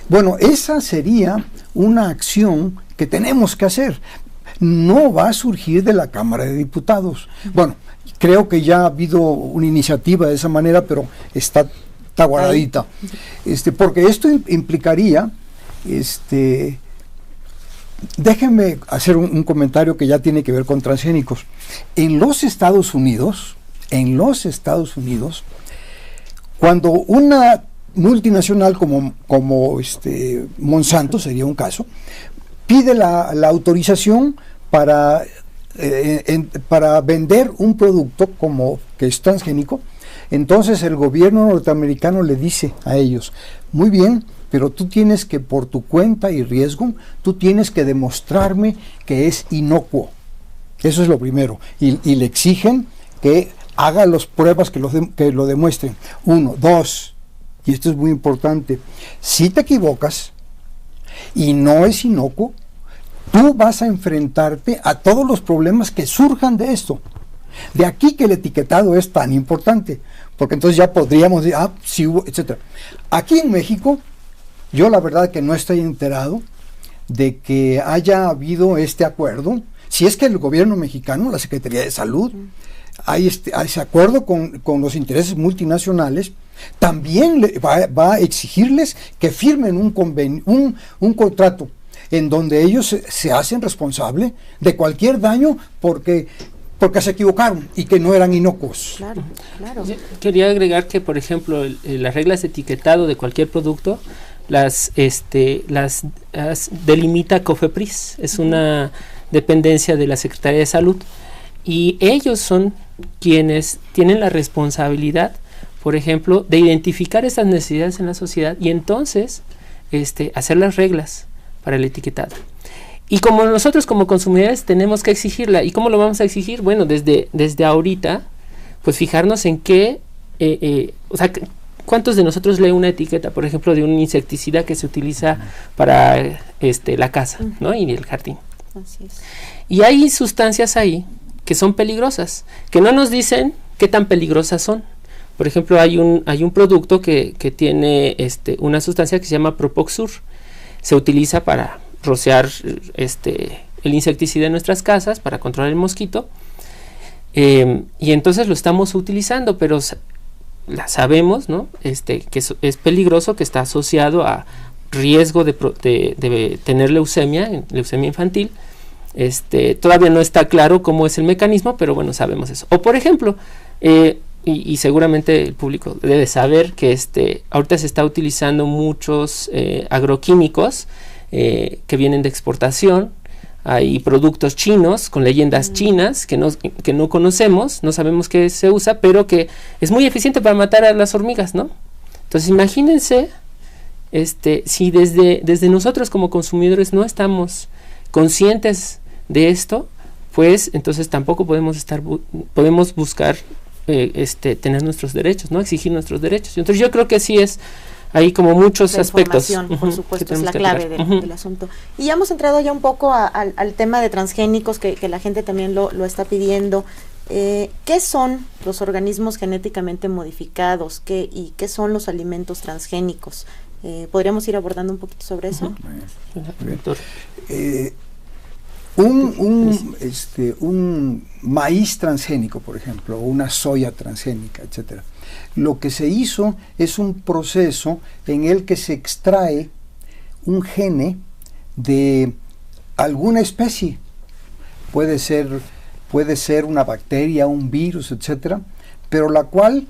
Bueno, esa sería una acción que tenemos que hacer. No va a surgir de la Cámara de Diputados. Bueno, creo que ya ha habido una iniciativa de esa manera, pero está guardadita. Porque esto implicaría, déjenme hacer un comentario que ya tiene que ver con transgénicos. En los Estados Unidos, cuando una multinacional como Monsanto, sería un caso, pide la autorización para vender un producto que es transgénico, entonces el gobierno norteamericano le dice a ellos, muy bien, pero tú tienes que, por tu cuenta y riesgo, tú tienes que demostrarme que es inocuo. Eso es lo primero. Y le exigen que haga las pruebas que lo demuestren. 1, 2, y esto es muy importante, si te equivocas y no es inocuo, tú vas a enfrentarte a todos los problemas que surjan de esto. De aquí que el etiquetado es tan importante, porque entonces ya podríamos decir, sí hubo, etc. Aquí en México, yo la verdad que no estoy enterado de que haya habido este acuerdo. Si es que el gobierno mexicano, la Secretaría de Salud, hay ese acuerdo con los intereses multinacionales, también va a exigirles que firmen un contrato en donde ellos se hacen responsable de cualquier daño porque se equivocaron y que no eran inocuos. Claro. Yo quería agregar que, por ejemplo, las reglas de etiquetado de cualquier producto las delimita COFEPRIS, es una dependencia de la Secretaría de Salud, y ellos son quienes tienen la responsabilidad, por ejemplo, de identificar estas necesidades en la sociedad y entonces hacer las reglas para el etiquetado. Y como nosotros como consumidores tenemos que exigirla, ¿y cómo lo vamos a exigir? Bueno, desde ahorita, pues fijarnos en qué, ¿cuántos de nosotros leen una etiqueta, por ejemplo, de un insecticida que se utiliza para la casa, ¿no? Y el jardín? Así es. Y hay sustancias ahí que son peligrosas, que no nos dicen qué tan peligrosas son. Por ejemplo, hay un producto que tiene una sustancia que se llama Propoxur. Se utiliza para rociar el insecticida en nuestras casas, para controlar el mosquito. Y entonces lo estamos utilizando, pero sabemos, ¿no? Que es peligroso, que está asociado a riesgo de tener leucemia infantil. Todavía no está claro cómo es el mecanismo, pero bueno, sabemos eso. O por ejemplo, y seguramente el público debe saber que ahorita se está utilizando muchos agroquímicos que vienen de exportación. Hay productos chinos con leyendas chinas que no conocemos, no sabemos qué se usa, pero que es muy eficiente para matar a las hormigas, ¿no? Entonces imagínense si desde nosotros como consumidores no estamos conscientes de esto, pues entonces tampoco podemos buscar tener nuestros derechos, ¿no? Exigir nuestros derechos. Entonces yo creo que sí es hay como muchos aspectos. Por supuesto, es la clave del asunto. Y ya hemos entrado ya un poco al tema de transgénicos, que la gente también lo está pidiendo. ¿Qué son los organismos genéticamente modificados? ¿Y qué son los alimentos transgénicos? ¿Podríamos ir abordando un poquito sobre eso? Un maíz transgénico, por ejemplo, o una soya transgénica, etcétera. Lo que se hizo es un proceso en el que se extrae un gene de alguna especie. Puede ser una bacteria, un virus, etcétera, pero la cual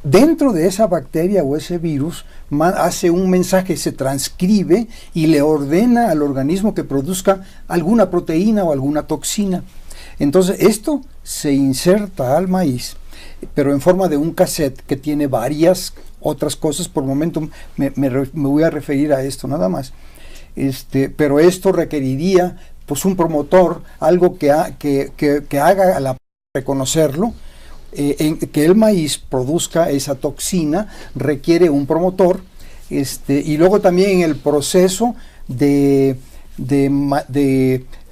dentro de esa bacteria o ese virus hace un mensaje, se transcribe y le ordena al organismo que produzca alguna proteína o alguna toxina. Entonces esto se inserta al maíz, pero en forma de un cassette que tiene varias otras cosas. Por el momento me voy a referir a esto nada más. Pero esto requeriría pues un promotor, algo que haga a la reconocerlo. Que el maíz produzca esa toxina requiere un promotor, y luego también en el proceso de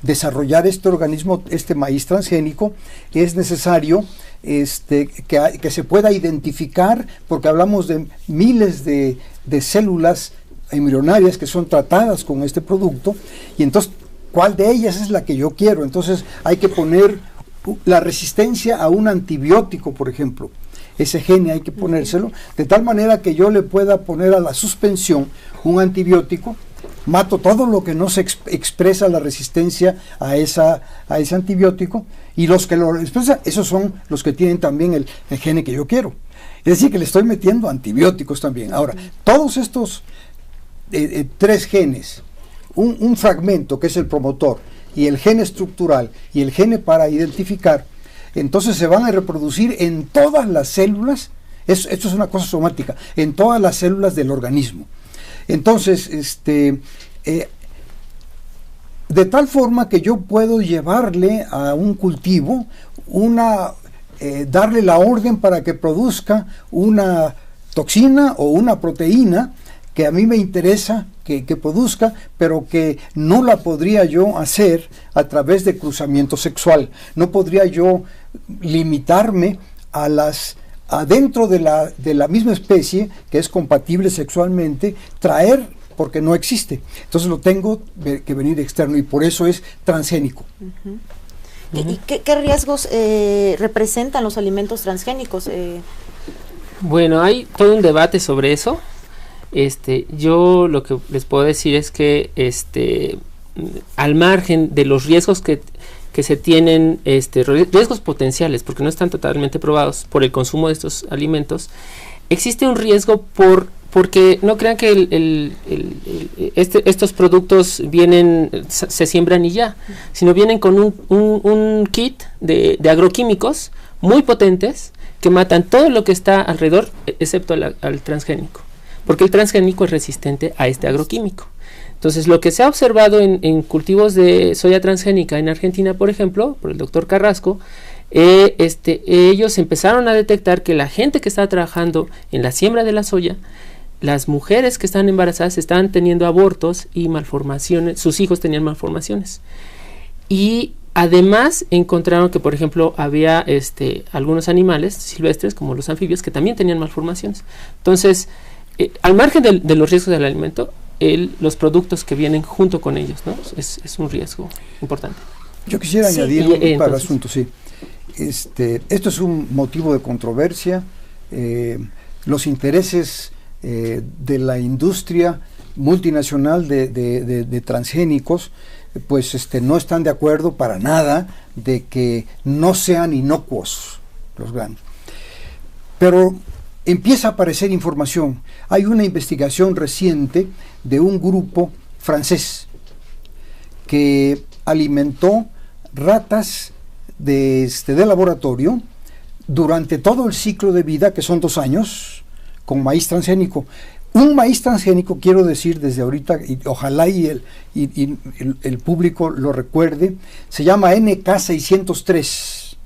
desarrollar este organismo, este maíz transgénico, es necesario que se pueda identificar, porque hablamos de miles de células embrionarias que son tratadas con este producto, y entonces ¿cuál de ellas es la que yo quiero? Entonces hay que poner la resistencia a un antibiótico, por ejemplo. Ese gene hay que ponérselo de tal manera que yo le pueda poner a la suspensión un antibiótico, mato todo lo que no se expresa la resistencia a ese antibiótico, y los que lo expresan, esos son los que tienen también el gene que yo quiero. Es decir, que le estoy metiendo antibióticos también. Ahora, todos estos tres genes, un fragmento que es el promotor, y el gene estructural y el gene para identificar, entonces se van a reproducir en todas las células. Esto es una cosa somática, en todas las células del organismo. Entonces, de tal forma que yo puedo llevarle a un cultivo darle la orden para que produzca una toxina o una proteína que a mí me interesa que produzca, pero que no la podría yo hacer a través de cruzamiento sexual. No podría yo limitarme adentro de la misma especie que es compatible sexualmente, traer, porque no existe. Entonces lo tengo que venir externo, y por eso es transgénico. ¿Y qué riesgos representan los alimentos transgénicos? Bueno, hay todo un debate sobre eso. Yo lo que les puedo decir es que al margen de los riesgos que se tienen, riesgos potenciales, porque no están totalmente probados por el consumo de estos alimentos, existe un riesgo porque no crean que estos productos se siembran y ya, sino vienen con un kit de agroquímicos muy potentes que matan todo lo que está alrededor, excepto al transgénico, porque el transgénico es resistente a este agroquímico. Entonces, lo que se ha observado en cultivos de soya transgénica en Argentina, por ejemplo, por el doctor Carrasco, ellos empezaron a detectar que la gente que estaba trabajando en la siembra de la soya, las mujeres que estaban embarazadas estaban teniendo abortos y malformaciones, sus hijos tenían malformaciones. Y además encontraron que, por ejemplo, había algunos animales silvestres, como los anfibios, que también tenían malformaciones. Entonces, al margen de los riesgos del alimento, los productos que vienen junto con ellos, ¿no? Es un riesgo importante. Yo quisiera añadir un par de asuntos, sí. Esto es un motivo de controversia. Los intereses de la industria multinacional de transgénicos, pues no están de acuerdo para nada de que no sean inocuos los granos. Pero empieza a aparecer información. Hay una investigación reciente de un grupo francés que alimentó ratas de laboratorio durante todo el ciclo de vida, que son 2 años, con maíz transgénico. Un maíz transgénico, quiero decir desde ahorita, y ojalá el público lo recuerde, se llama NK603.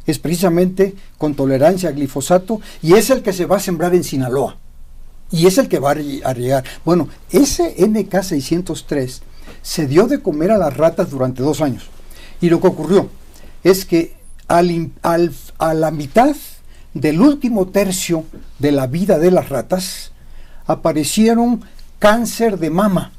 Es precisamente con tolerancia a glifosato, y es el que se va a sembrar en Sinaloa. Y es el que va a llegar. Bueno, ese NK603 se dio de comer a las ratas durante 2 años. Y lo que ocurrió es que a la mitad del último tercio de la vida de las ratas aparecieron cáncer de mama,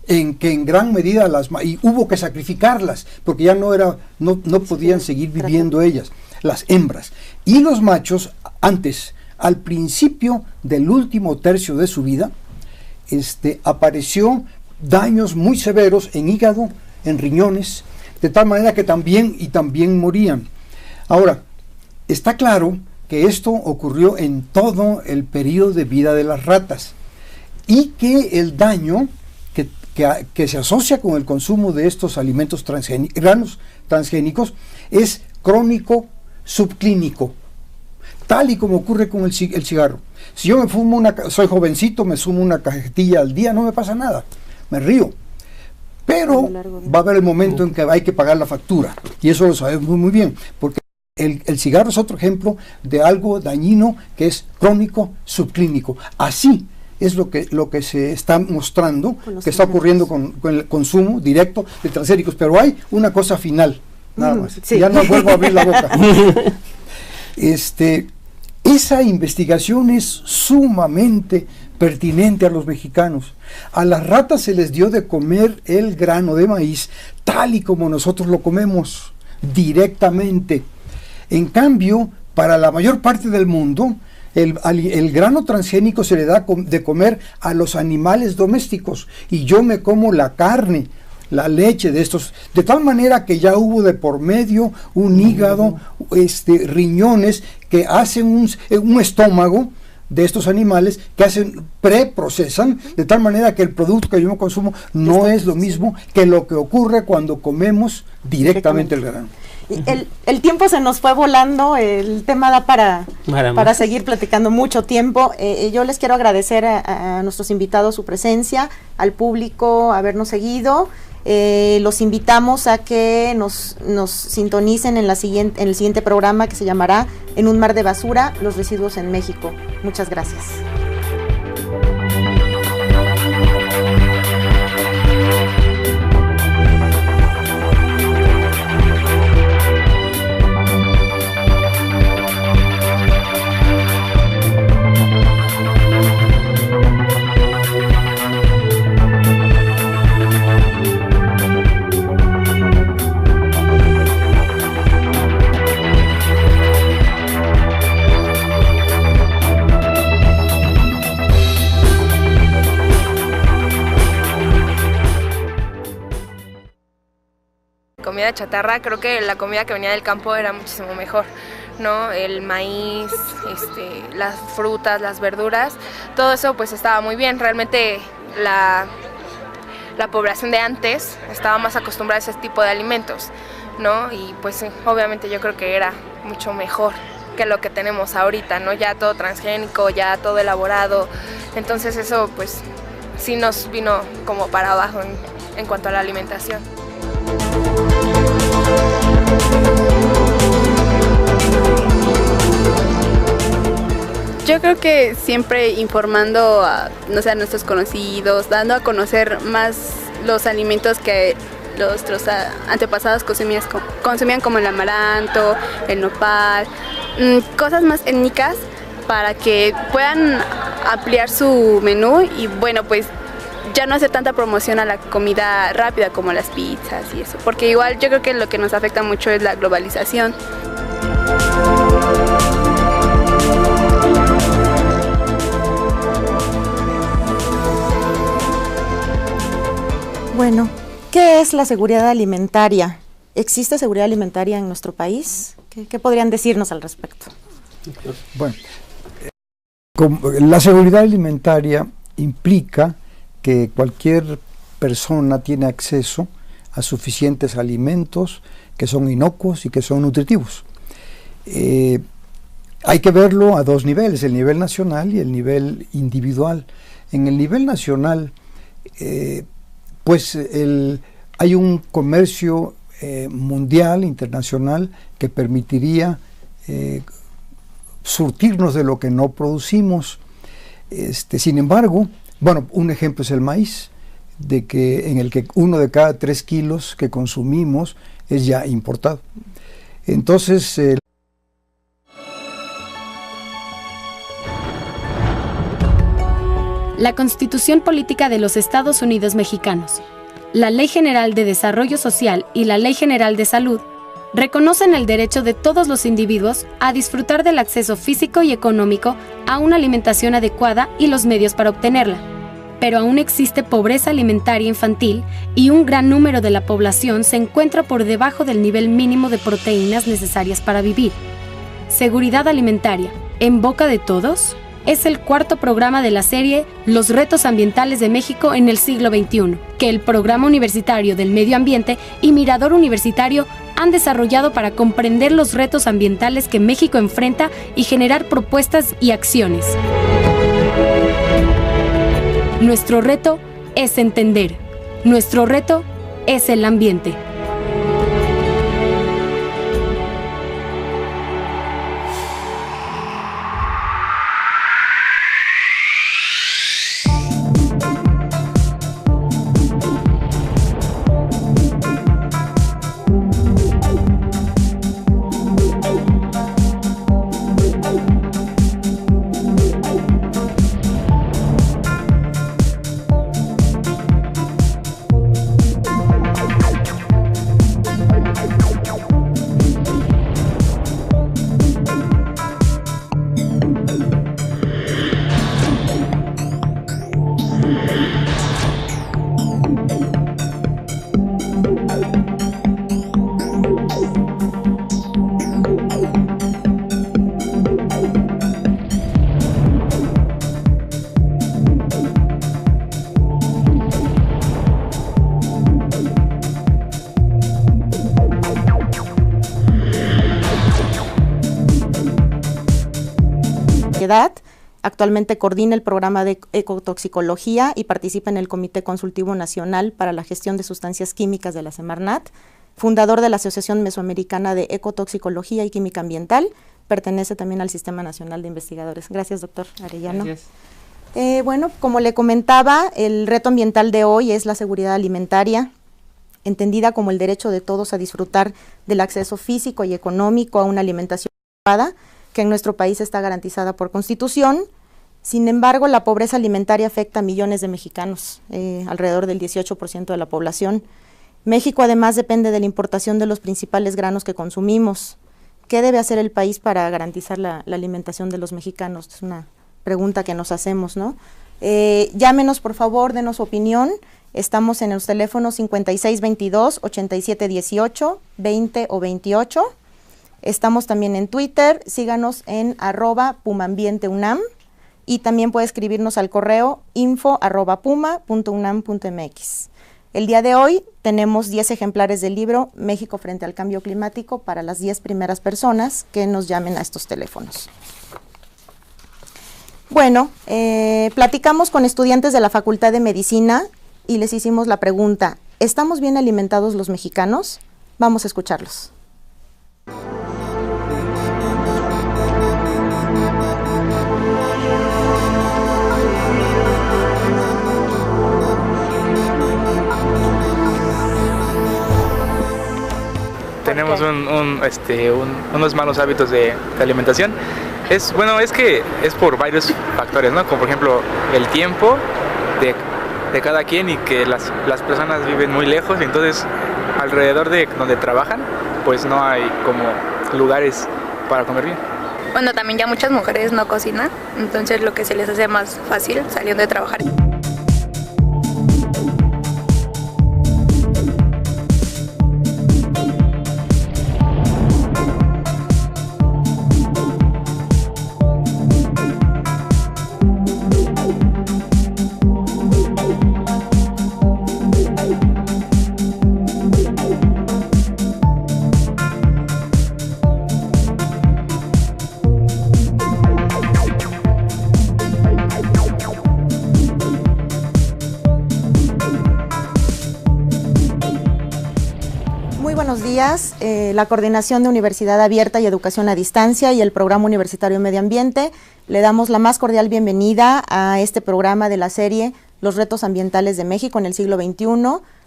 en que en gran medida y hubo que sacrificarlas porque ya no podían seguir viviendo ellas, las hembras. Y los machos, al principio del último tercio de su vida, apareció daños muy severos en hígado, en riñones, de tal manera que también morían. Ahora, está claro que esto ocurrió en todo el periodo de vida de las ratas y que el daño que se asocia con el consumo de estos alimentos granos transgénicos es crónico subclínico, tal y como ocurre con el cigarro. Si yo soy jovencito, me fumo una cajetilla al día, no me pasa nada, me río. Pero va a haber el momento en que hay que pagar la factura, y eso lo sabemos muy bien, porque el cigarro es otro ejemplo de algo dañino que es crónico subclínico. Así es lo que se está mostrando, que está ocurriendo con el consumo directo de transgénicos. Pero hay una cosa final, nada más. Sí. Ya no vuelvo a abrir la boca. Esa investigación es sumamente pertinente a los mexicanos. A las ratas se les dio de comer el grano de maíz tal y como nosotros lo comemos, directamente. En cambio, para la mayor parte del mundo, el grano transgénico se le da de comer a los animales domésticos, y yo me como la carne, la leche de estos, de tal manera que ya hubo de por medio un hígado, riñones que hacen un estómago de estos animales que preprocesan, de tal manera que el producto que yo consumo no es lo mismo que lo que ocurre cuando comemos directamente el grano. El tiempo se nos fue volando, el tema da para seguir platicando mucho tiempo. Yo les quiero agradecer a nuestros invitados su presencia, al público habernos seguido. Los invitamos a que nos sintonicen en el siguiente programa, que se llamará En un mar de basura, los residuos en México. Muchas gracias. Comida chatarra, creo que la comida que venía del campo era muchísimo mejor, ¿no? El maíz, las frutas, las verduras, todo eso pues estaba muy bien. Realmente la población de antes estaba más acostumbrada a ese tipo de alimentos, ¿no? Y pues sí, obviamente yo creo que era mucho mejor que lo que tenemos ahorita, ¿no? Ya todo transgénico, ya todo elaborado. Entonces eso pues sí nos vino como para abajo en cuanto a la alimentación. Yo creo que siempre informando a, no sé, a nuestros conocidos, dando a conocer más los alimentos que nuestros antepasados consumían como el amaranto, el nopal, cosas más étnicas para que puedan ampliar su menú y bueno, pues ya no hacer tanta promoción a la comida rápida como las pizzas y eso, porque igual yo creo que lo que nos afecta mucho es la globalización. Bueno, ¿qué es la seguridad alimentaria? ¿Existe seguridad alimentaria en nuestro país? ¿Qué podrían decirnos al respecto? Bueno, la seguridad alimentaria implica que cualquier persona tiene acceso a suficientes alimentos que son inocuos y que son nutritivos. Hay que verlo a dos niveles, el nivel nacional y el nivel individual. En el nivel nacional, hay un comercio mundial, internacional, que permitiría surtirnos de lo que no producimos. Sin embargo, bueno, un ejemplo es el maíz, en el que 1 de cada 3 kilos que consumimos es ya importado. Entonces, la Constitución Política de los Estados Unidos Mexicanos, la Ley General de Desarrollo Social y la Ley General de Salud reconocen el derecho de todos los individuos a disfrutar del acceso físico y económico a una alimentación adecuada y los medios para obtenerla. Pero aún existe pobreza alimentaria infantil y un gran número de la población se encuentra por debajo del nivel mínimo de proteínas necesarias para vivir. Seguridad alimentaria, ¿en boca de todos? Es el cuarto programa de la serie Los retos ambientales de México en el siglo XXI, que el Programa Universitario del Medio Ambiente y Mirador Universitario han desarrollado para comprender los retos ambientales que México enfrenta y generar propuestas y acciones. Nuestro reto es entender. Nuestro reto es el ambiente. Actualmente coordina el programa de ecotoxicología y participa en el Comité Consultivo Nacional para la Gestión de Sustancias Químicas de la Semarnat, fundador de la Asociación Mesoamericana de Ecotoxicología y Química Ambiental, pertenece también al Sistema Nacional de Investigadores. Gracias, doctor Arellano. Gracias. Bueno, como le comentaba, el reto ambiental de hoy es la seguridad alimentaria, entendida como el derecho de todos a disfrutar del acceso físico y económico a una alimentación adecuada, que en nuestro país está garantizada por Constitución. Sin embargo, la pobreza alimentaria afecta a millones de mexicanos, alrededor del 18% de la población. México además depende de la importación de los principales granos que consumimos. ¿Qué debe hacer el país para garantizar la alimentación de los mexicanos? Es una pregunta que nos hacemos, ¿no? Llámenos, por favor, denos su opinión. Estamos en los teléfonos 5622-8718, 20 o 28. Estamos también en Twitter, síganos en @PumaAmbienteUNAM y también puede escribirnos al correo info@puma.unam.mx. El día de hoy tenemos 10 ejemplares del libro México frente al cambio climático para las 10 primeras personas que nos llamen a estos teléfonos. Bueno, platicamos con estudiantes de la Facultad de Medicina y les hicimos la pregunta, ¿estamos bien alimentados los mexicanos? Vamos a escucharlos. tenemos unos malos hábitos de alimentación. Es que es por varios factores, ¿no? Como por ejemplo el tiempo de cada quien y que las personas viven muy lejos, y entonces alrededor de donde trabajan pues no hay como lugares para comer bien. Bueno, también ya muchas mujeres no cocinan, entonces lo que se les hace más fácil saliendo de trabajar. Buenos días. La Coordinación de Universidad Abierta y Educación a Distancia y el Programa Universitario Medio Ambiente le damos la más cordial bienvenida a este programa de la serie Los retos ambientales de México en el siglo XXI,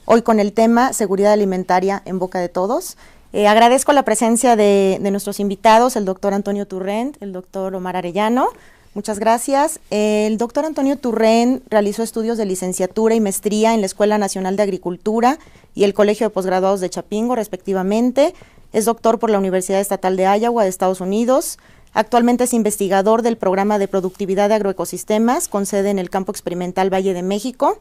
hoy con el tema Seguridad Alimentaria en boca de todos. Agradezco la presencia de nuestros invitados, el doctor Antonio Turrent, el doctor Omar Arellano. Muchas gracias. El doctor Antonio Turrent realizó estudios de licenciatura y maestría en la Escuela Nacional de Agricultura y el Colegio de Posgraduados de Chapingo, respectivamente. Es doctor por la Universidad Estatal de Iowa, de Estados Unidos. Actualmente es investigador del Programa de Productividad de Agroecosistemas, con sede en el Campo Experimental Valle de México,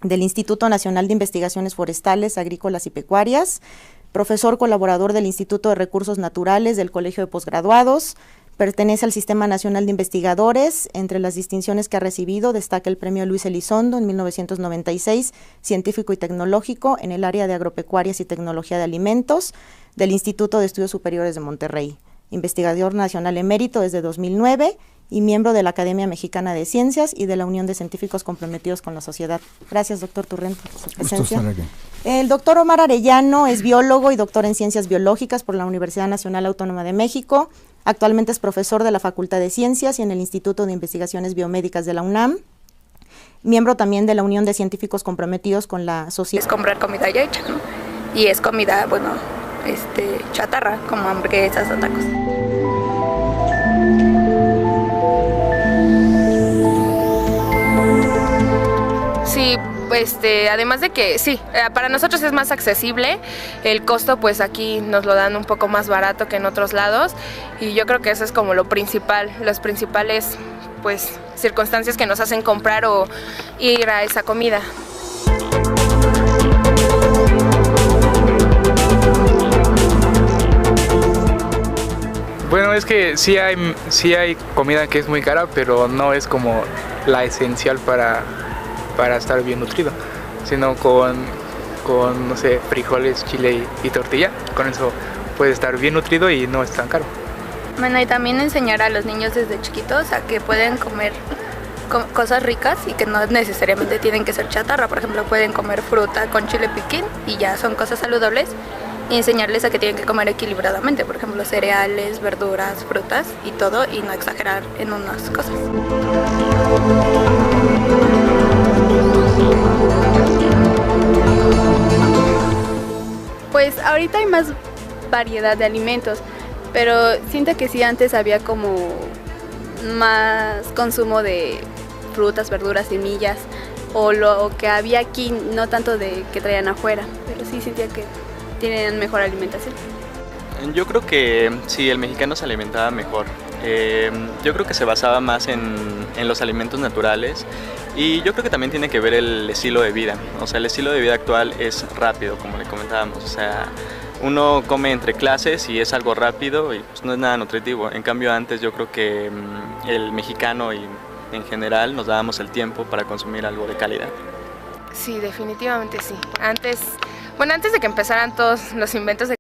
del Instituto Nacional de Investigaciones Forestales, Agrícolas y Pecuarias, profesor colaborador del Instituto de Recursos Naturales del Colegio de Posgraduados. Pertenece al Sistema Nacional de Investigadores. Entre las distinciones que ha recibido destaca el Premio Luis Elizondo en 1996, científico y tecnológico en el área de agropecuarias y tecnología de alimentos, del Instituto de Estudios Superiores de Monterrey. Investigador nacional emérito desde 2009 y miembro de la Academia Mexicana de Ciencias y de la Unión de Científicos Comprometidos con la Sociedad. Gracias, doctor Turrent, por su presencia. El doctor Omar Arellano es biólogo y doctor en Ciencias Biológicas por la Universidad Nacional Autónoma de México. Actualmente es profesor de la Facultad de Ciencias y en el Instituto de Investigaciones Biomédicas de la UNAM. Miembro también de la Unión de Científicos Comprometidos con la Sociedad. Es comprar comida ya hecha, ¿no? Y es comida, chatarra, como hamburguesas o tacos. Sí, además de que sí, para nosotros es más accesible, el costo pues aquí nos lo dan un poco más barato que en otros lados, y yo creo que eso es como lo principal, las principales pues circunstancias que nos hacen comprar o ir a esa comida. Bueno, es que sí hay comida que es muy cara, pero no es como la esencial para estar bien nutrido, sino con no sé, frijoles, chile y tortilla. Con eso puedes estar bien nutrido y no es tan caro. Bueno, y también enseñar a los niños desde chiquitos a que pueden comer cosas ricas y que no necesariamente tienen que ser chatarra. Por ejemplo, pueden comer fruta con chile piquín y ya son cosas saludables, y enseñarles a que tienen que comer equilibradamente, por ejemplo, cereales, verduras, frutas y todo, y no exagerar en unas cosas. Pues ahorita hay más variedad de alimentos, pero siento que sí, antes había como más consumo de frutas, verduras, semillas, o lo que había aquí, no tanto de que traían afuera, pero sí sentía que tienen mejor alimentación. Yo creo que sí, el mexicano se alimentaba mejor. Yo creo que se basaba más en los alimentos naturales, y yo creo que también tiene que ver el estilo de vida. O sea, el estilo de vida actual es rápido, como le comentábamos. O sea, uno come entre clases y es algo rápido y pues no es nada nutritivo. En cambio, antes yo creo que el mexicano y en general nos dábamos el tiempo para consumir algo de calidad. Sí, definitivamente sí. Antes de que empezaran todos los inventos de